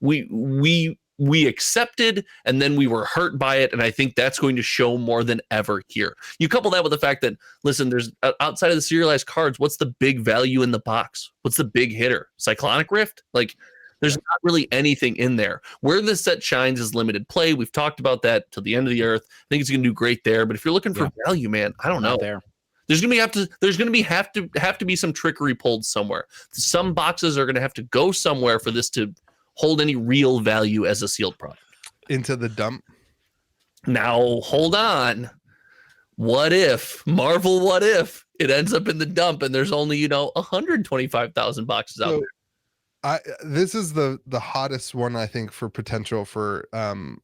we accepted, and then we were hurt by it, and I think that's going to show more than ever here. You couple that with the fact that, listen, there's outside of the serialized cards, what's the big value in the box? What's the big hitter? Cyclonic Rift? Like, there's not really anything in there. Where this set shines is limited play. We've talked about that till the end of the earth. I think it's going to do great there, but if you're looking for value, man, I don't know. There's going to have to be some trickery pulled somewhere. Some boxes are going to have to go somewhere for this to hold any real value as a sealed product. Into the dump. Now, hold on. What if it ends up in the dump and there's only, 125,000 boxes out there? This is the hottest one, I think, for potential for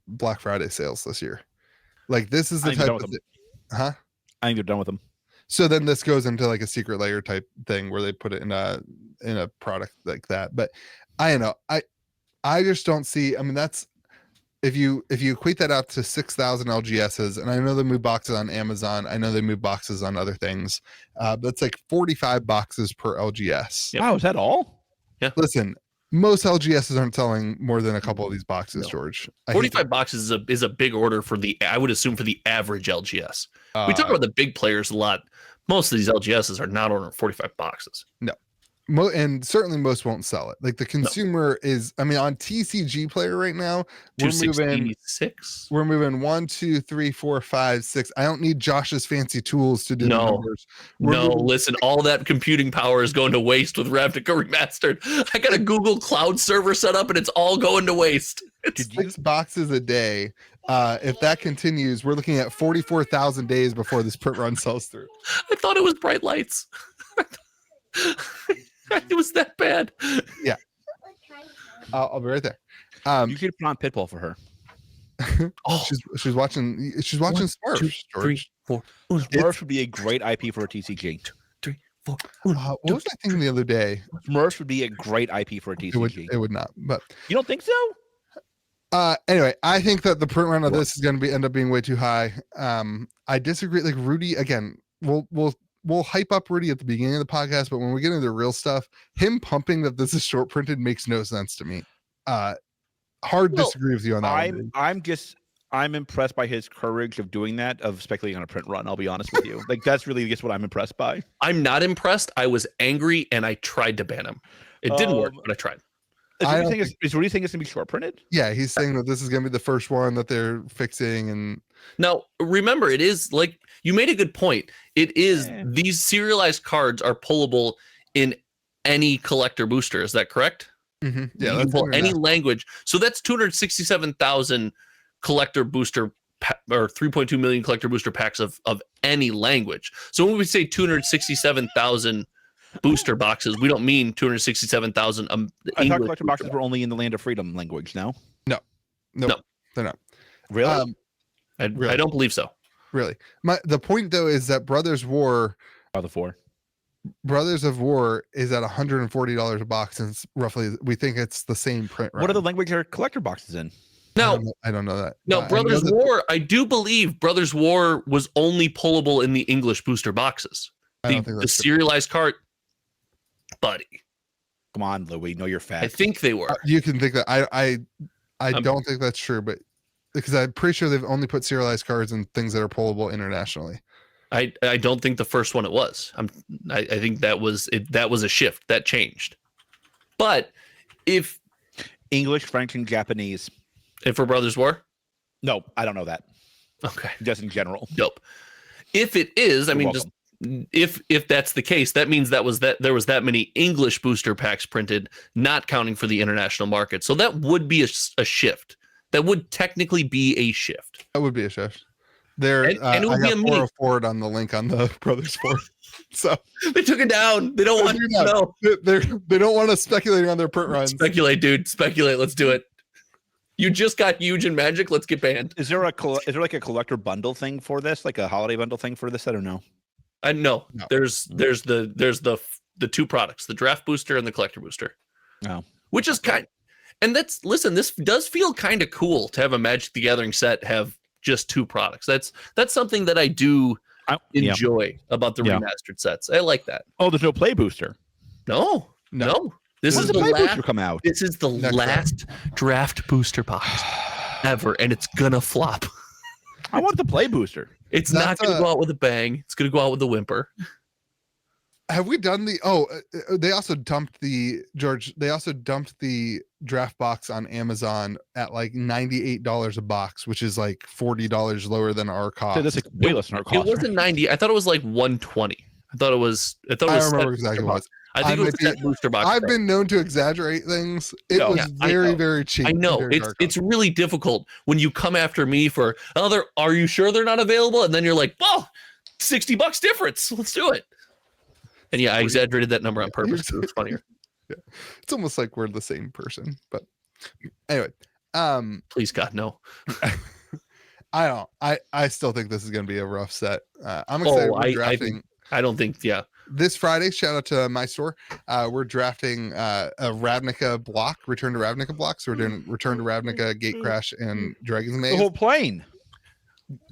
Black Friday sales this year. Like, this is the type of I think they're done with them. So then this goes into like a secret layer type thing where they put it in a product like that. But I don't know. I just don't see. I mean, that's if you equate that out to 6,000 LGSs, and I know they move boxes on Amazon. I know they move boxes on other things. That's like 45 boxes per LGS. Wow, is that all? Yeah. Listen, most LGSs aren't selling more than a couple of these boxes, no. George. 45 boxes is a big order for I would assume, for the average LGS. We talk about the big players a lot. Most of these LGSs are not ordering 45 boxes. No. And certainly most won't sell it. Like the consumer is, I mean, on TCG Player right now, we're moving 1, 2, 3, 4, 5, 6. I don't need Josh's fancy tools to do the numbers. Listen, all that computing power is going to waste with Ravnica Remastered. I got a Google Cloud server set up and it's all going to waste. It's 6 boxes a day. If that continues, we're looking at 44,000 days before this print run sells through. I thought it was bright lights. It was that bad. Yeah. I'll be right there. You should put on Pitbull for her. She's watching. She's watching Smurfs. 2, 3, 4. Smurfs would be a great IP for a TCG. 2, 3, 4. What was I thinking the other day? Smurfs would be a great IP for a TCG. It would not. But you don't think so? Anyway, I think that the print run of this is going to end up being way too high. I disagree. Like Rudy, again, we'll hype up Rudy at the beginning of the podcast, but when we get into the real stuff, him pumping that this is short printed makes no sense to me. Disagree with you on that. I'm impressed by his courage of doing that, of speculating on a print run. I'll be honest with you. Like that's really what I'm impressed by. I'm not impressed. I was angry and I tried to ban him. It didn't work, but I tried. Is Rudy saying it's gonna be short printed? Yeah, he's saying that this is gonna be the first one that they're fixing. And now remember, it is like you made a good point. It is these serialized cards are pullable in any collector booster. Is that correct? Mm-hmm. Yeah, you can pull any language. So that's 267,000 collector booster or 3.2 million collector booster packs of any language. So when we say 267,000 booster boxes, we don't mean 267,000. I thought collector boxes were only in the Land of Freedom language. No, they're not. Really? I don't believe so. Really, the point though is that Brothers of War is at $140 a box, and roughly we think it's the same print. What are the language are collector boxes in? No, I don't know that. No, Brothers War. I do believe Brothers War was only pullable in the English booster boxes. The serialized card, buddy. Come on, Louis. Know your facts. I think they were. You can think that. I don't think that's true, but because I'm pretty sure they've only put serialized cards in things that are pullable internationally. I don't think the first one it was. I think that was it. That was a shift that changed. But if English, French, and Japanese. And for Brothers War? No, I don't know that. Okay. Just in general. Dope. If it is, just if that's the case, that means there was that many English booster packs printed, not counting for the international market. So that would be a shift. That would technically be a shift. That would be a shift. There, and it would be a 404 on the link on the Brothers War. So they took it down. They don't want to know. They don't want us speculating on their print runs. Speculate, dude. Speculate. Let's do it. You just got huge in Magic. Let's get banned. Is there like a collector bundle thing for this, like a holiday bundle thing for this? I don't know. No. There's the two products, the draft booster and the collector booster. Oh, which is this does feel kind of cool to have a Magic the Gathering set have just two products. That's something that I do enjoy about the remastered sets. I like that. Oh, there's no play booster. No. This is the last come out. This is the last draft booster box ever, and it's gonna flop. I want the play booster. It's not gonna go out with a bang. It's gonna go out with a whimper. Have we done they also dumped the draft box on Amazon at like $98 a box, which is like $40 lower than our cost. So that's like way less than our cost. It wasn't 90. I thought it was like 120. I remember exactly what it was. I think it was that booster box. I've been known to exaggerate things. It was very cheap. I know it's really difficult when you come after me for are you sure they're not available? And then you're like, well, $60 difference. Let's do it. And I exaggerated that number on purpose. It was funnier. Yeah. It's almost like we're the same person. But anyway, please God, no. I don't. I still think this is going to be a rough set. I'm excited. We're drafting. I don't think. Yeah. This Friday, shout out to my store. We're drafting a Ravnica block, Return to Ravnica block. So we're doing Return to Ravnica, Gatecrash, and Dragon's Maze. The whole plane.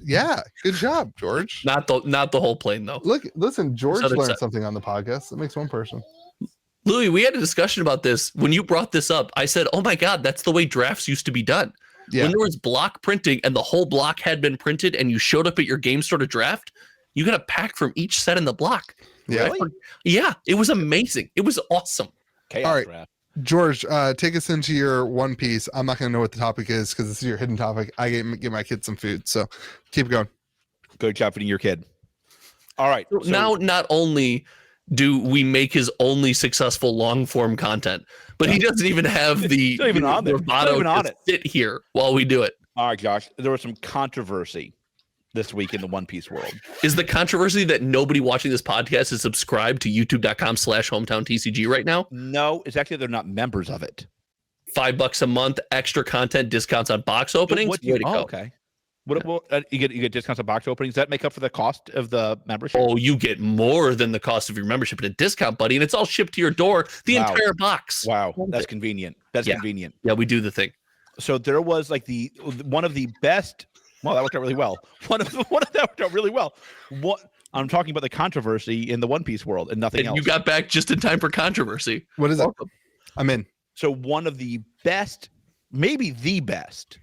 Yeah, good job, George. Not the whole plane though. Listen, George learned something on the podcast. That makes one person. Louis, we had a discussion about this when you brought this up. I said, "Oh my God, that's the way drafts used to be done." Yeah. When there was block printing and the whole block had been printed, and you showed up at your game store to draft, you got a pack from each set in the block. Yeah. Really? Yeah, it was amazing. It was awesome. Chaos. All right, draft. George, take us into your One Piece. I'm not going to know what the topic is because this is your hidden topic. I give my kid some food, so keep going. Good job feeding your kid. All right. So now, not only do we make his only successful long form content, but he doesn't even have the bravado to sit here while we do it. All right, Josh. There was some controversy this week in the One Piece world. Is the controversy that nobody watching this podcast is subscribed to youtube.com/hometowntcg right now? No, it's actually they're not members of it. $5 a month, extra content, discounts on box openings. Okay. You get discounts on box openings. Does that make up for the cost of the membership? Oh, you get more than the cost of your membership in a discount, buddy, and it's all shipped to your door. The entire box. Wow, that's convenient. Convenient. Yeah, we do the thing. So there was like one of the best. Well, that worked out really well. One of that worked out really well. What I'm talking about the controversy in the One Piece world and nothing else. You got back just in time for controversy. What is it? I'm in. So one of the best, maybe the best,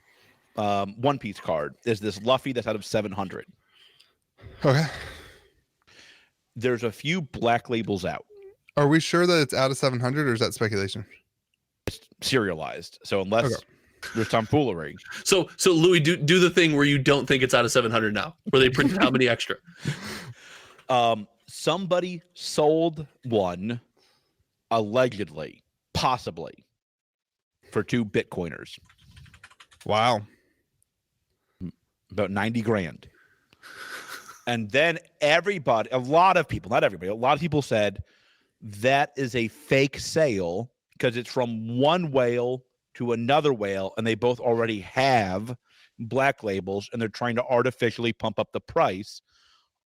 One Piece card is this Luffy that's out of 700. Okay. There's a few black labels out. Are we sure that it's out of 700 or is that speculation? It's serialized. So unless there's tomfoolery. So Louis, do the thing where you don't think it's out of 700 now, where they printed how many extra? Somebody sold one, allegedly, possibly, for 2 Bitcoiners. Wow. About 90 grand. And then everybody, a lot of people, not everybody, a lot of people said that is a fake sale because it's from one whale to another whale and they both already have black labels and they're trying to artificially pump up the price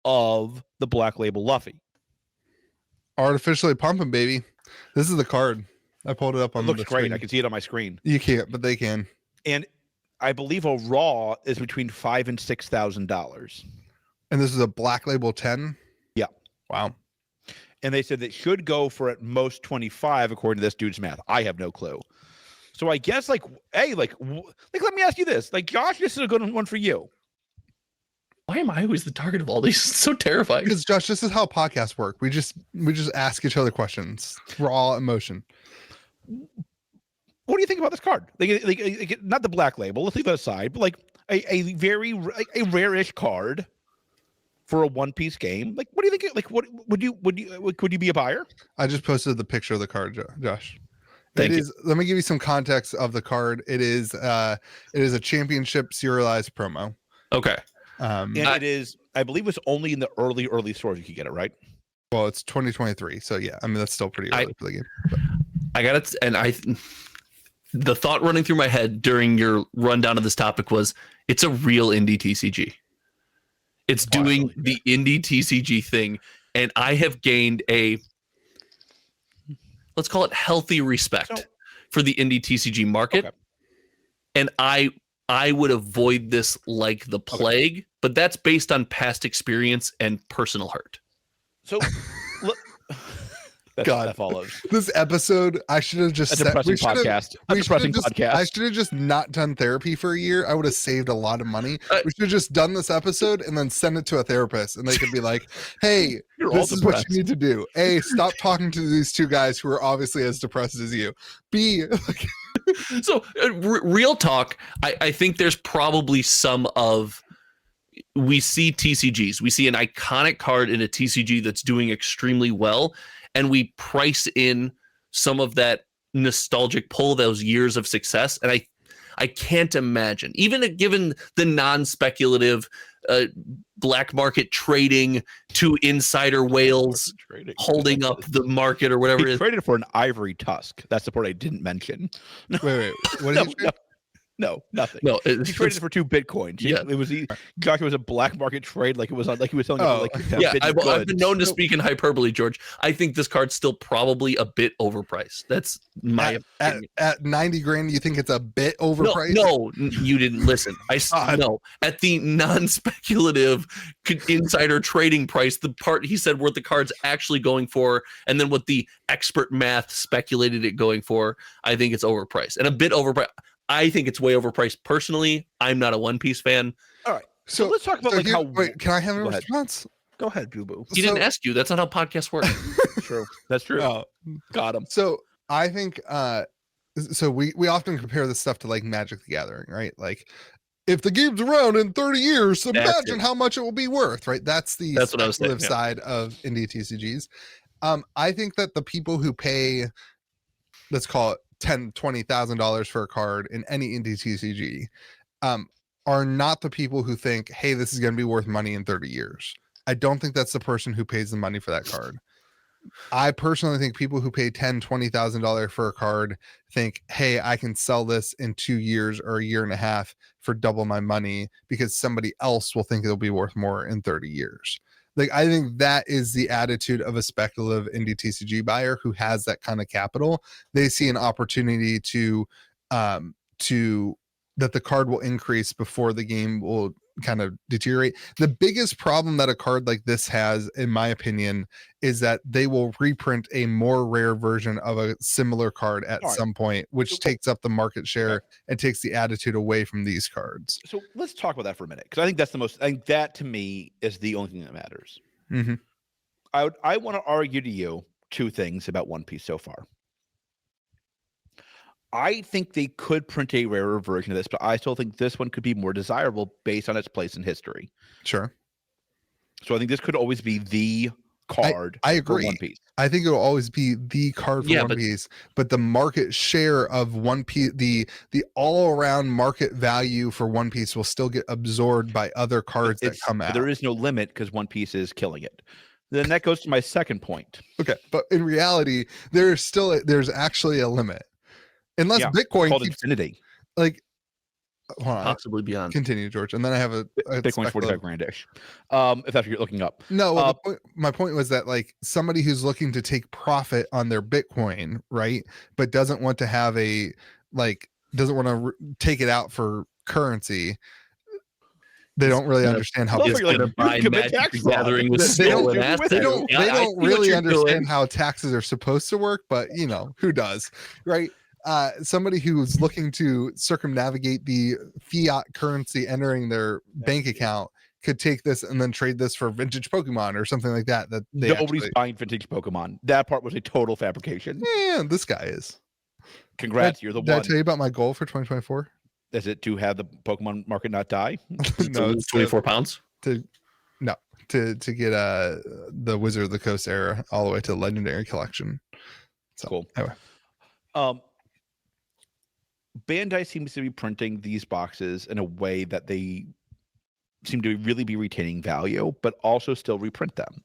of the black label Luffy. Artificially pumping, baby. This is the card. I pulled it up on the screen. It looks great. I can see it on my screen. You can't, but they can. And I believe a raw is between $5,000 and $6,000. And this is a black label 10? Yeah. Wow. And they said that should go for at most 25 according to this dude's math. I have no clue. So I guess let me ask you this. Like, Josh, this is a good one for you. Why am I always the target of all these? It's so terrifying. Because Josh, this is how podcasts work. We just ask each other questions. We're all emotion. What do you think about this card? Like not the black label. Let's leave that aside. But like a very rare-ish card for a One Piece game. Like, what do you think? Like, what would you be a buyer? I just posted the picture of the card, Josh. Thank you. Let me give you some context of the card. It is a championship serialized promo. Okay. And it is, I believe it's only in the early stores you can get it, right? Well, it's 2023. So yeah, I mean, that's still pretty early for the game. But. I got it. And the thought running through my head during your rundown of this topic was it's a real indie TCG. It's doing the indie TCG thing. And I have gained a, let's call it healthy respect for the indie TCG market. Okay. And I would avoid this like the plague, but that's based on past experience and personal hurt. So look, God, that follows. This episode, I should have just said, podcast. I should have just not done therapy for a year. I would have saved a lot of money. We should have just done this episode and then send it to a therapist, and they could be like, "Hey, this is what you need to do. A, stop talking to these two guys who are obviously as depressed as you. B." So real talk, I think there's probably some of, we see TCGs, we see an iconic card in a TCG that's doing extremely well, and we price in some of that nostalgic pull, those years of success. And I can't imagine, even given the non-speculative black market trading to insider whales holding up the market or whatever. He traded for an ivory tusk. That's the part I didn't mention. Wait. What did he trade? No, nothing. No, he traded for 2 Bitcoins. Yeah, it was a black market trade, like it was like he was selling it for like yeah. I've been known to speak in hyperbole, George. I think this card's still probably a bit overpriced. That's my opinion. At 90 grand. You think it's a bit overpriced? No, you didn't listen. No, at the non-speculative insider trading price, the part he said what the card's actually going for, and then what the expert math speculated it going for, I think it's overpriced and a bit overpriced. I think it's way overpriced. Personally, I'm not a One Piece fan. All right. So let's talk about how. Wait, can I have a response? Go ahead, Boo Boo. He didn't ask you. That's not how podcasts work. True. That's true. Got him. So I think so we often compare this stuff to like Magic the Gathering, right? Like if the game's around in 30 years, imagine how much it will be worth, right? That's what I was saying, side of indie TCGs. I think that the people who pay, let's call it $10,000-$20,000 for a card in any indie TCG are not the people who think, hey, this is going to be worth money in 30 years. I don't think that's the person who pays the money for that card. I personally think people who pay $10,000-$20,000 for a card think, hey, I can sell this in 2 years or a year and a half for double my money because somebody else will think it'll be worth more in 30 years. Like, I think that is the attitude of a speculative indie TCG buyer who has that kind of capital. They see an opportunity to that the card will increase before the game will kind of deteriorate. The biggest problem that a card like this has, in my opinion, is that they will reprint a more rare version of a similar card at some point, which takes up the market share and takes the attitude away from these cards. So let's talk about that for a minute, because I think I think that to me is the only thing that matters. Mm-hmm. I want to argue to you two things about One Piece so far. I think they could print a rarer version of this, but I still think this one could be more desirable based on its place in history. Sure. So I think this could always be the card. I agree. For One Piece. I think it will always be the card for One Piece, but the market share of One Piece, the all around market value for One Piece will still get absorbed by other cards that come out. There is no limit because One Piece is killing it. Then that goes to my second point. Okay, but in reality, there's actually a limit. Unless Bitcoin called keeps, infinity, like possibly beyond. Continue, George, and then I have a Bitcoin 45 grand-ish. If that's what you're looking up. No, well, my point was that like somebody who's looking to take profit on their Bitcoin, right, but doesn't want to have doesn't want to take it out for currency. They don't really understand how Magicthegathering was they don't really understand how taxes are supposed to work, but you know, who does, right? Somebody who's looking to circumnavigate the fiat currency entering their bank account could take this and then trade this for vintage Pokemon or something like that. Nobody's buying vintage Pokemon. That part was a total fabrication. Yeah, this guy is. Congrats, you're the one. Did I tell you about my goal for 2024? Is it to have the Pokemon market not die? No, it's 24 pounds. To get the Wizard of the Coast era all the way to the Legendary Collection. So, cool. Anyway, Bandai seems to be printing these boxes in a way that they seem to really be retaining value, but also still reprint them.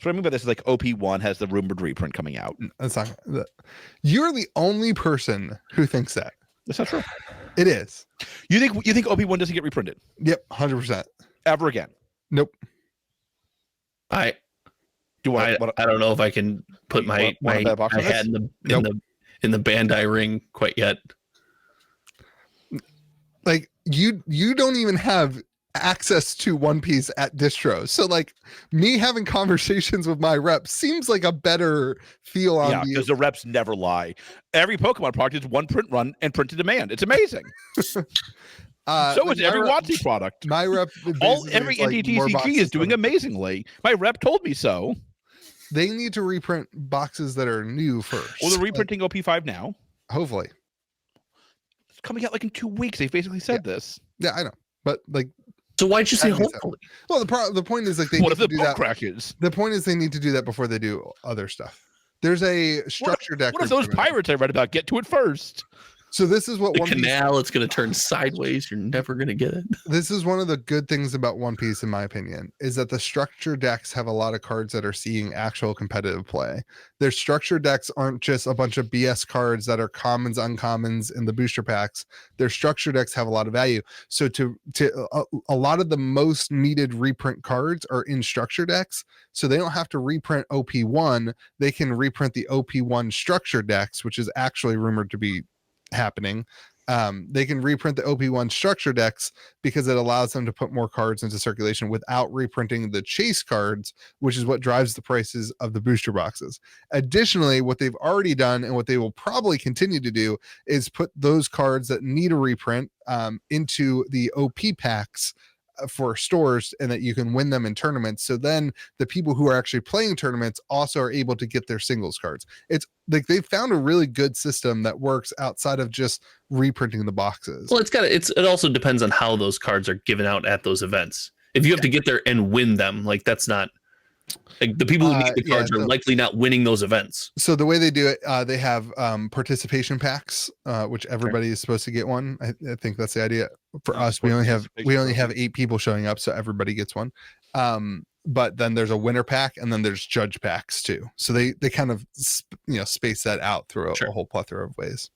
So what I mean by this is like OP1 has the rumored reprint coming out. That's not. You're the only person who thinks that. That's not true. It is. You think OP1 doesn't get reprinted? Yep, 100%. Ever again? Nope. I don't know if I can put my head in the Bandai ring quite yet. Like you don't even have access to One Piece at distros, so like me having conversations with my reps seems like a better feel on because the reps never lie. Every Pokemon product is one print run and print to demand. It's amazing. So is every WotC product. My rep, every indie TCG is doing amazingly. My rep told me so. They need to reprint boxes that are new first. Well, they're reprinting OP5 now. Hopefully. It's coming out like in 2 weeks. They basically said this. Yeah, I know. But like, so why'd you say hopefully? Well, the point is like they what need if to the do that. Crashes? The point is they need to do that before they do other stuff. There's a structure deck. What if those pirates I read about get to it first? So this is what the canal. It's going to turn sideways. You're never going to get it. This is one of the good things about One Piece, in my opinion, is that the structure decks have a lot of cards that are seeing actual competitive play. Their structure decks aren't just a bunch of BS cards that are commons, uncommons in the booster packs. Their structure decks have a lot of value. So a lot of the most needed reprint cards are in structure decks. So they don't have to reprint OP1. They can reprint the OP1 structure decks, which is actually rumored to be happening. They can reprint the OP1 structure decks because it allows them to put more cards into circulation without reprinting the chase cards, which is what drives the prices of the booster boxes. Additionally, what they've already done and what they will probably continue to do is put those cards that need a reprint into the OP packs for stores, and that you can win them in tournaments. So then the people who are actually playing tournaments also are able to get their singles cards. It's like they've found a really good system that works outside of just reprinting the boxes. Well, it also depends on how those cards are given out at those events. If you have to get there and win them, like that's not like the people who need the cards are likely not winning those events. So the way they do it, they have participation packs, which everybody is supposed to get one. I think that's the idea. For us, we only have 8 people showing up, so everybody gets one. but then there's a winner pack and then there's judge packs too. So they kind of space that out through a whole plethora of ways.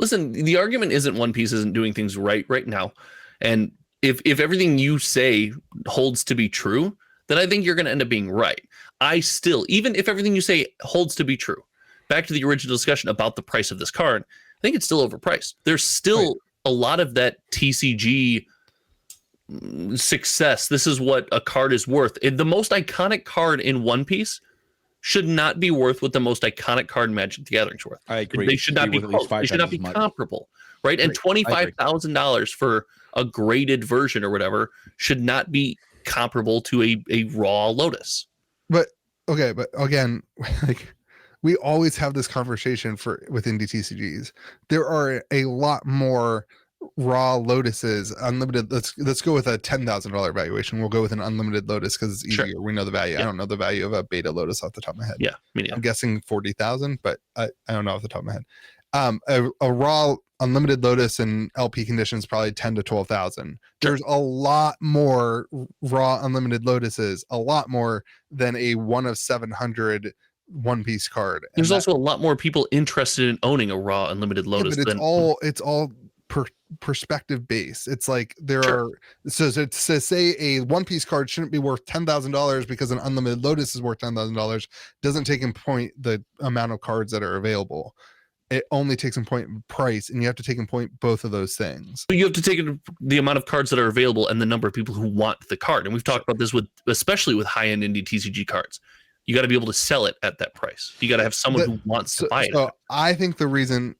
Listen, the argument isn't One Piece isn't doing things right now, and if everything you say holds to be true, then I think you're going to end up being right. I still, even if everything you say holds to be true, back to the original discussion about the price of this card, I think it's still overpriced. There's still a lot of that TCG success. This is what a card is worth. The most iconic card in One Piece should not be worth what the most iconic card in Magic the Gathering is worth. I agree. They should not be close. They should not be comparable, right? And $25,000 for a graded version or whatever should not be comparable to a raw Lotus. But again, like we always have this conversation with indie TCGs. There are a lot more raw Lotuses, unlimited. Let's go with a $10,000 valuation. We'll go with an unlimited Lotus because it's easier. Sure. We know the value. Yeah. I don't know the value of a beta Lotus off the top of my head. Yeah, me neither. I'm guessing 40,000, but I don't know off the top of my head. A raw unlimited Lotus in LP conditions probably 10 to 12,000. There's a lot more raw unlimited Lotuses, a lot more than a 1 of 700 One Piece card. There's also a lot more people interested in owning a raw unlimited Lotus. But it's all perspective based. It's like to say a One Piece card shouldn't be worth $10,000 because an unlimited Lotus is worth $10,000 doesn't take in point the amount of cards that are available. It only takes in point price, and you have to take in point both of those things. You have to take in the amount of cards that are available and the number of people who want the card. And we've talked about this especially with high-end indie TCG cards. You got to be able to sell it at that price. You got to have someone who wants to buy it. So I think the reason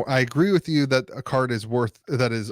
I agree with you that a card is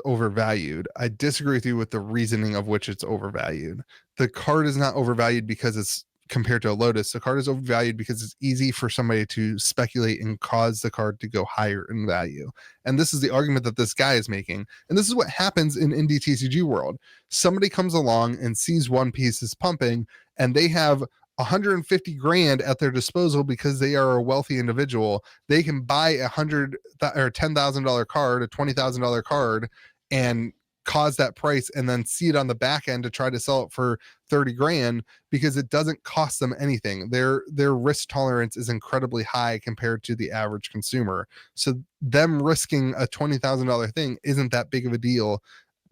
overvalued. I disagree with you with the reasoning of which it's overvalued. The card is not overvalued because it's compared to a Lotus. The card is overvalued because it's easy for somebody to speculate and cause the card to go higher in value. And this is the argument that this guy is making. And this is what happens in indie TCG world. Somebody comes along and sees One Piece is pumping, and they have 150 grand at their disposal because they are a wealthy individual. They can buy $100,000 or $10,000 card, a $20,000 card, and cause that price, and then see it on the back end to try to sell it for 30 grand because it doesn't cost them anything. Their risk tolerance is incredibly high compared to the average consumer. So them risking a $20,000 thing isn't that big of a deal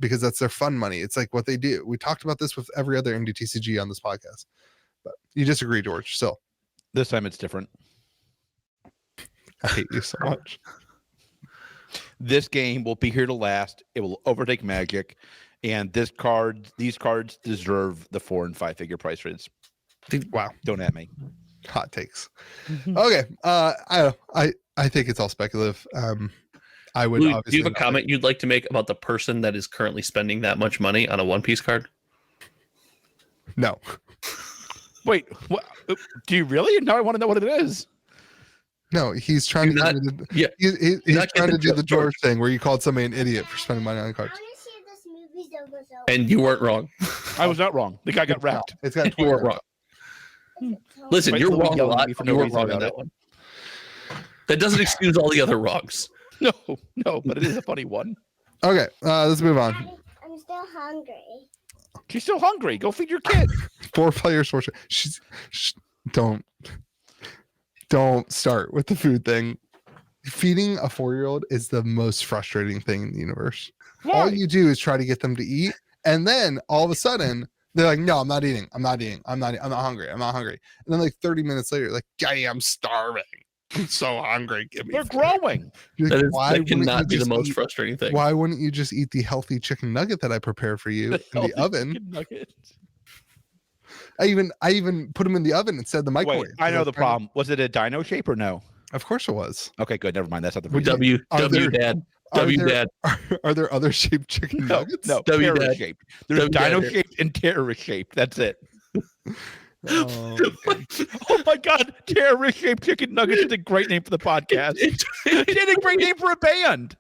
because that's their fun money. It's like what they do. We talked about this with every other indie TCG on this podcast. But you disagree, George, still. This time it's different. I hate you so much. This game will be here to last. It will overtake Magic, and these cards deserve the 4 and 5 figure price range. Wow, don't at me. Hot takes. Okay, I think it's all speculative. I would. Louis, do you have a comment you'd like to make about the person that is currently spending that much money on a One Piece card? No. Wait, what? Do you really? Now I want to know what it is. No, he's trying he's trying to do the George thing where you called somebody an idiot for spending money on cards. And you weren't wrong. I was not wrong. The guy got wrecked. It's got you weren't wrong. Listen, you're wrong a lot. You weren't wrong on that one. That doesn't excuse all the other wrongs. No, but it is a funny one. Okay, let's move on. I'm still hungry. She's still hungry. Go feed your kid. 4 players. Don't start with the food thing. Feeding a 4-year-old is the most frustrating thing in the universe. Why? All you do is try to get them to eat, and then all of a sudden they're like, "No, I'm not eating. I'm not hungry. And then like 30 minutes later, like, I'm starving. I'm so hungry. Give me. They're growing. Like, that cannot be the most frustrating thing. Why wouldn't you just eat the healthy chicken nugget that I prepared for you in the oven? I even put them in the oven instead of the microwave. Wait, I know the problem. Was it a dino shape or no? Of course it was. Okay, good. Never mind. That's not the Dad. Dad. Are there other shaped chicken nuggets? No. Terrorist shaped. There's dino shaped and terrorist shaped. That's it. Oh my God! Terrorist shaped chicken nuggets is a great name for the podcast. It's a great name for a band.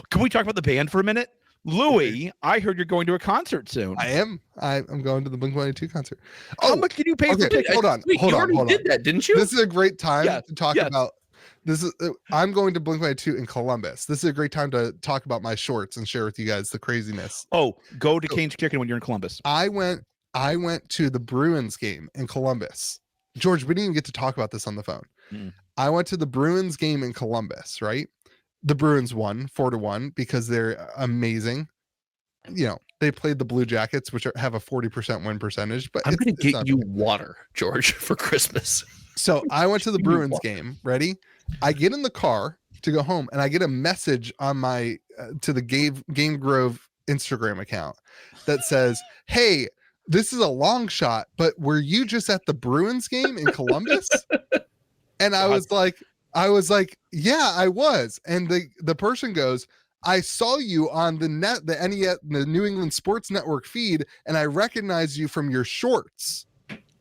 Can we talk about the band for a minute? Louis, I heard you're going to a concert soon. I am. I'm going to the Blink-182 concert. How much did you pay for tickets? Hold on. You already did that, didn't you? This is a great time to talk about. I'm going to Blink-182 in Columbus. This is a great time to talk about my shorts and share with you guys the craziness. Oh, go to Kane's Chicken when you're in Columbus. I went I went to the Bruins game in Columbus. George, we didn't even get to talk about this on the phone. I went to the Bruins game in Columbus, right? The Bruins won 4-1 because they're amazing. You know, they played the Blue Jackets, which have a 40% win percentage. But I'm going to get you water, George, for Christmas. So I went to the Bruins game. Ready? I get in the car to go home, and I get a message on my to the Game Grove Instagram account that says, "Hey, this is a long shot, but were you just at the Bruins game in Columbus?" And I was like, yeah, I was. And the person goes, I saw you on the New England Sports Network feed, and I recognize you from your shorts.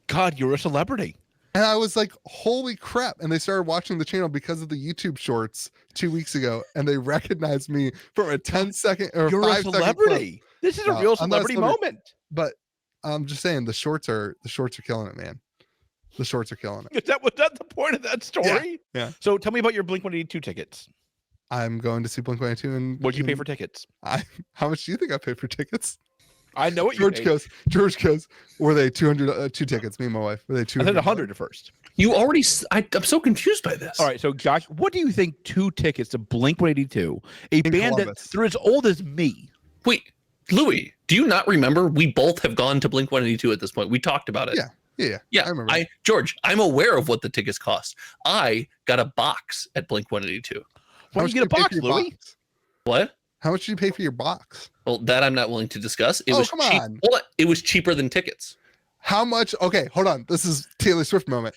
God, you're a celebrity. And I was like, holy crap. And they started watching the channel because of the YouTube shorts 2 weeks ago, and they recognized me from a 10-second or you're 5-second a celebrity. This is a real celebrity moment. But I'm just saying the shorts are killing it, man. The shorts are killing it. Was that the point of that story? Yeah. So tell me about your Blink-182 tickets. I'm going to see Blink-182. And what'd you pay for tickets? How much do you think I paid for tickets? I know what George goes, were they 200 two tickets? Me and my wife, were they 200? I said 100 at first. You already, I'm so confused by this. All right, so Josh, what do you think 2 tickets to Blink-182, a band Columbus. that they're as old as me? Wait, Louis, do you not remember? We both have gone to Blink-182 at this point. We talked about it. Yeah. I remember. George, I'm aware of what the tickets cost. I got a box at Blink-182. Why did you get a box, Louis? What? How much did you pay for your box? Well, that I'm not willing to discuss. It was come cheap. on. Well, it was cheaper than tickets. How much? Okay, hold on. This is Taylor Swift moment.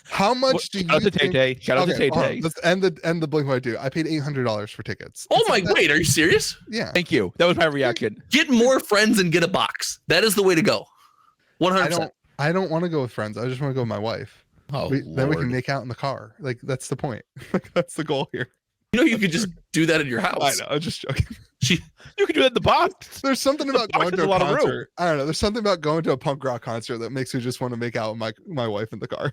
How much do you Shout out to Tay-Tay. Shout out to Tay-Tay. Let's end the Blink-182. I paid $800 for tickets. Oh my, wait, are you serious? Yeah. Thank you. That was my reaction. Get more friends and get a box. That is the way to go. 100%. I don't want to go with friends. I just want to go with my wife. Then we can make out in the car. Like, that's the point. That's the goal here. You know, you could just do that in your house. I know. I'm just joking. You can do that in the box. There's something about going to a lot of room. concert. I don't know. There's something about going to a punk rock concert that makes me just want to make out with my wife in the car.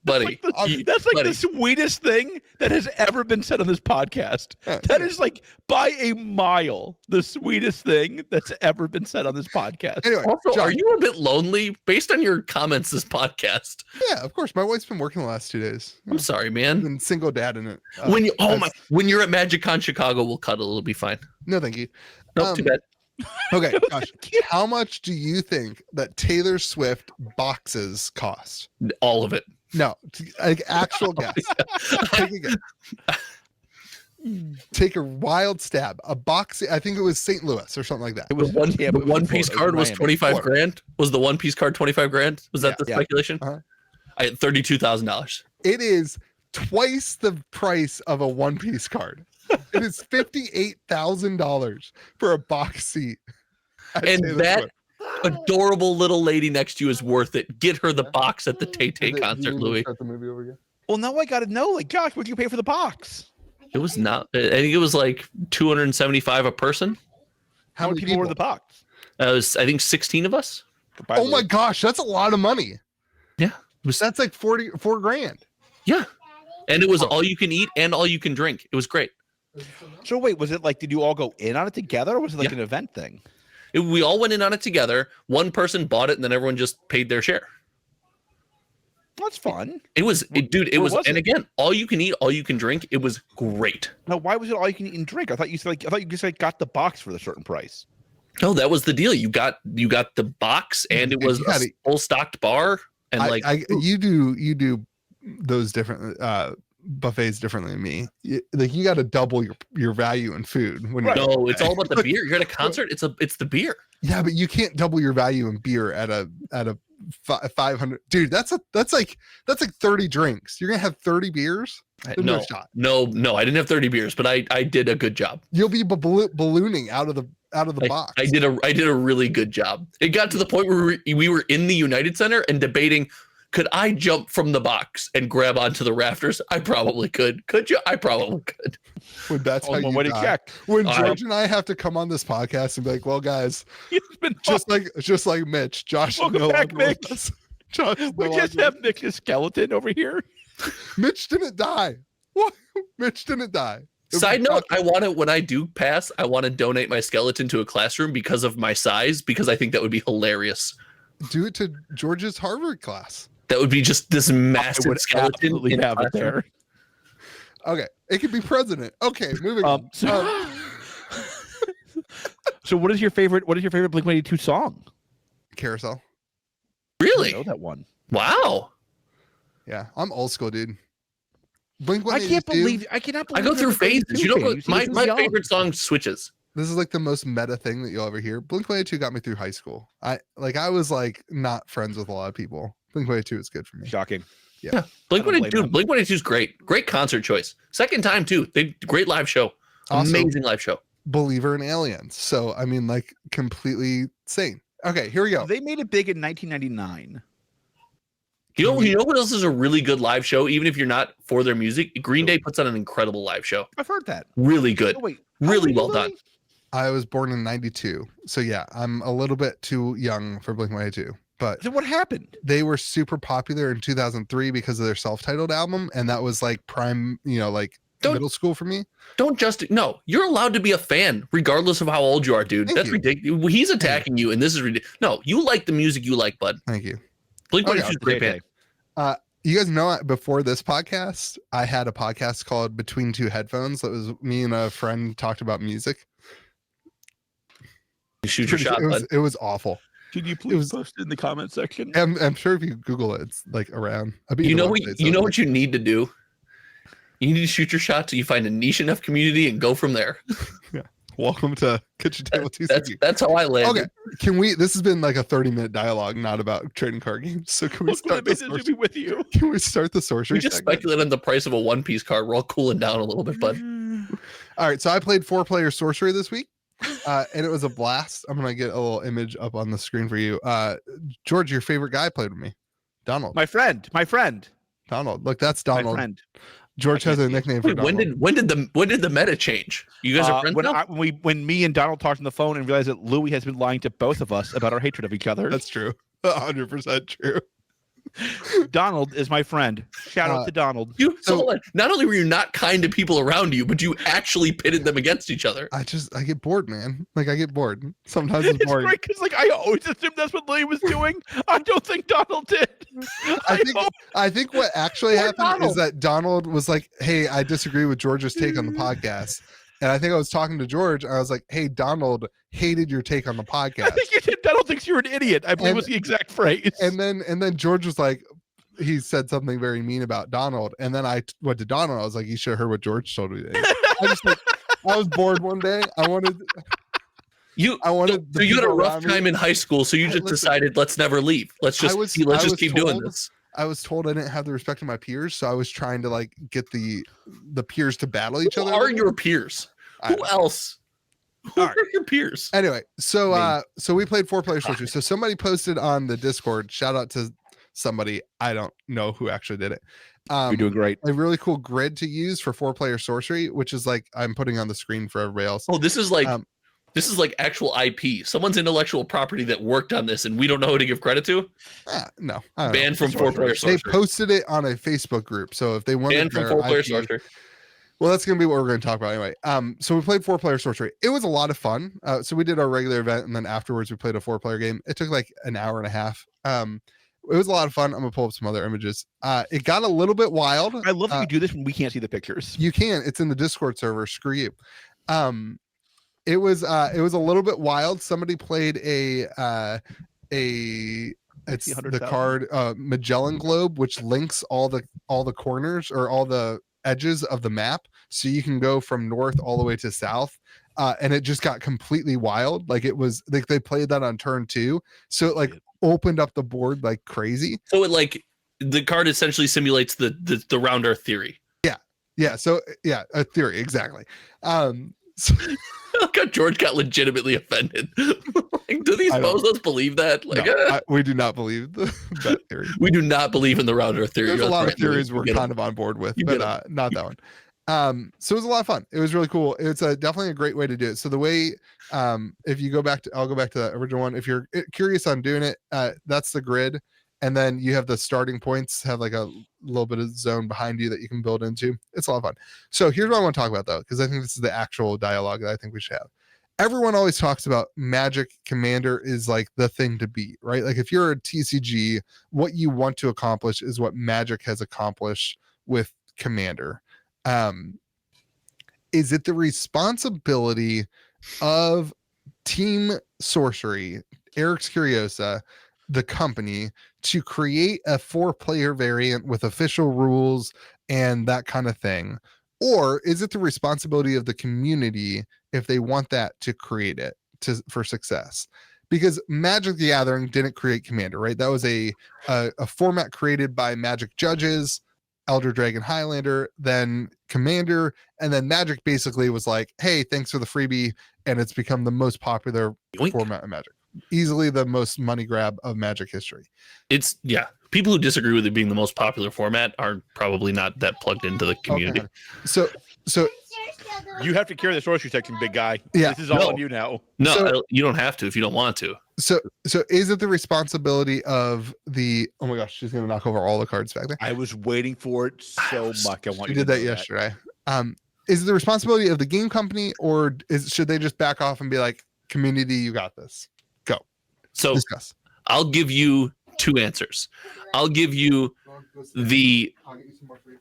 Buddy, that's like the sweetest thing that has ever been said on this podcast. That is like by a mile the sweetest thing that's ever been said on this podcast. Anyway, also, are you a bit lonely based on your comments this podcast? Yeah, of course. My wife's been working the last 2 days. I'm sorry, man. And single dad in it. When you're at MagicCon Chicago, we'll cuddle. It'll be fine. No, thank you. Nope, too bad. Okay, Josh, how much do you think that Taylor Swift boxes cost? All of it. No, like actual guess. Take a guess. Take a wild stab. A box. I think it was St. Louis or something like that. It was the one piece card was 25 grand. Was the one piece card 25 grand? Was that the speculation? I had $32,000. It is twice the price of a one piece card. It is $58,000 for a box seat. And that adorable little lady next to you is worth it. Get her the box at the Tay-Tay concert, Louis. Start the movie over again? Well, now I got to know, like, Josh, what'd you pay for the box? It was not. I think it was like $275 a person. How many people were in the box? I think 16 of us. Oh my gosh, that's a lot of money. Yeah, that's like $4 grand. Yeah, and it was all you can eat and all you can drink. It was great. So wait, was it like, did you all go in on it together, or was it like an event thing? We all went in on it together. One person bought it, and then everyone just paid their share. That's fun. It was, and again, all you can eat, all you can drink. It was great. Now, why was it all you can eat and drink? I thought you just got the box for a certain price. No, that was the deal. You got the box, and it was a full stocked bar. And you do those different buffets differently than me. You got to double your value in food. When no, it's all about the beer. You're at a concert. It's the beer. Yeah, but you can't double your value in beer at a 500. Dude, that's like 30 drinks. You're gonna have 30 beers. No, I didn't have 30 beers, but I did a good job. You'll be ballooning out of the box. I did a really good job. It got to the point where we were in the United Center and debating, could I jump from the box and grab onto the rafters? I probably could. Could you? I probably could. When that's how you die. When George and I have to come on this podcast and be like, well, guys, just like Mitch, Josh, welcome back, Mitch. We just have Nick's skeleton over here. Mitch didn't die. What? Mitch didn't die. Side note, I want to, when I do pass, I want to donate my skeleton to a classroom because of my size, because I think that would be hilarious. Do it to George's Harvard class. That would be just this massive skeleton in have it there. Okay, it could be president. Okay, moving on. So what is your favorite Blink-182 song? Carousel. Really? I know that one. Wow. Yeah, I'm old school, dude. Blink-182. I cannot believe I go through phases. You know, my favorite song switches. This is like the most meta thing that you'll ever hear. Blink-182 got me through high school. I was like not friends with a lot of people. Blink-182 is good for me. Shocking. Yeah. Blink-182 is great. Great concert choice. Second time too. Great live show. Also, amazing live show. Believer in aliens. So I mean, like completely sane. Okay, here we go. They made it big in 1999. You know what else is a really good live show, even if you're not for their music? Green Day puts on an incredible live show. I've heard that. Really good. Oh, wait, really well done. I was born in 92. So yeah, I'm a little bit too young for Blink-182. But so what happened? They were super popular in 2003 because of their self-titled album. And that was like prime, middle school for me. No, you're allowed to be a fan regardless of how old you are, dude. That's ridiculous. He's attacking you, and this is ridiculous. No, you like the music you like, bud. Thank you. Blink-182 is a great band. You guys know before this podcast, I had a podcast called Between Two Headphones. That was me and a friend talked about music. You shoot your shot, bud. It was awful. Could you please post it in the comment section? I'm sure if you Google it, it's like around. You know what you need to do? You need to shoot your shot till you find a niche enough community and go from there. Yeah. Welcome to Kitchen Table TCG. That's how I landed. Okay. This has been like a 30-minute dialogue, not about trading card games. So can we start the sorcery? With you? Can we start the sorcery? We just speculate on the price of a one-piece card. We're all cooling down a little bit, bud. All right. So I played 4-player sorcery this week. And it was a blast. I'm gonna get a little image up on the screen for you. George, your favorite guy played with me. Donald. My friend. Donald. Look, that's Donald. My friend. George has a nickname for Donald. When did the meta change? You guys are friends now? When me and Donald talked on the phone and realized that Louis has been lying to both of us about our hatred of each other. That's true. 100% true. Donald is my friend. Shout out to Donald. Not only were you not kind to people around you, but you actually pitted them against each other. I get bored, man. Like I get bored. Sometimes it's boring. It's because I always assumed that's what Louis was doing. I don't think Donald did. I think what actually happened is that Donald was like, "Hey, I disagree with George's take on the podcast." And I think I was talking to George. And I was like, "Hey, Donald hated your take on the podcast." I think you did. Donald thinks you're an idiot. I believe was the exact phrase. And then George was like, he said something very mean about Donald. And then I went to Donald. I was like, "You should have heard what George told me today." I was bored one day. So you had a rough time in high school, so you just decided let's never leave. Let's just keep doing this. I was told I didn't have the respect of my peers, so I was trying to like get the peers to battle each other. Who are your peers? Who else? Who are your peers? Anyway, so we played 4-player sorcery. So somebody posted on the Discord. Shout out to somebody. I don't know who actually did it. You're doing great. A really cool grid to use for 4-player sorcery, which is like I'm putting on the screen for everybody else. Oh, this is like actual IP. Someone's intellectual property that worked on this, and we don't know who to give credit to. No, banned from 4-player sorcery. They posted it on a Facebook group, so if they want banned from 4-player sorcery. Well, that's gonna be what we're going to talk about anyway. So we played 4-player sorcery. It was a lot of fun. So we did our regular event, and then afterwards we played a 4-player game. It took like an hour and a half. It was a lot of fun. I'm gonna pull up some other images. It got a little bit wild. I love that you do this when we can't see the pictures. You can. It's in the Discord server. Screw you. It was a little bit wild. Somebody played the card Magellan Globe, which links all the corners or all the edges of the map, so you can go from north all the way to south. And it just got completely wild. Like it was like they played that on turn 2, so it like opened up the board like crazy. So it like the card essentially simulates the round earth theory. Yeah. So yeah, a theory exactly. Look how George got legitimately offended. Like, do these bozos believe that? Like, no, we do not believe that theory. We do not believe in the round earth theory. There's a lot of theories we're kind of on board with, but not that one. So it was a lot of fun. It was really cool. It's definitely a great way to do it. So the way, if you go back to, I'll go back to the original one. If you're curious on doing it, that's the grid. and then you have the starting points have like a little bit of zone behind you that you can build into. It's a lot of fun. So here's what I want to talk about, though, because I think this is the actual dialogue that I think we should have. Everyone always talks about Magic Commander is like the thing to beat, right? Like if you're a TCG, what you want to accomplish is what Magic has accomplished with Commander. Is it the responsibility of Team Sorcery, Eric's Curiosa, the company, to create a 4-player variant with official rules and that kind of thing? Or is it the responsibility of the community, if they want that, to create it for success? Because Magic the Gathering didn't create Commander, right? That was a format created by Magic judges, Elder Dragon Highlander, then Commander, and then Magic basically was like, hey, thanks for the freebie, and it's become the most popular format of Magic. Easily the most money grab of Magic history. It's, yeah. People who disagree with it being the most popular format are probably not that plugged into the community. Okay. So you have to carry the sorcery section, big guy. Yeah. This is all on you now. No, you don't have to if you don't want to. So is it the responsibility of the? Oh my gosh, she's gonna knock over all the cards back there. I was waiting for it so much. I want you to did that yesterday. Is it the responsibility of the game company, or should they just back off and be like, community, you got this? Go. So discuss. I'll give you two answers. I'll give you the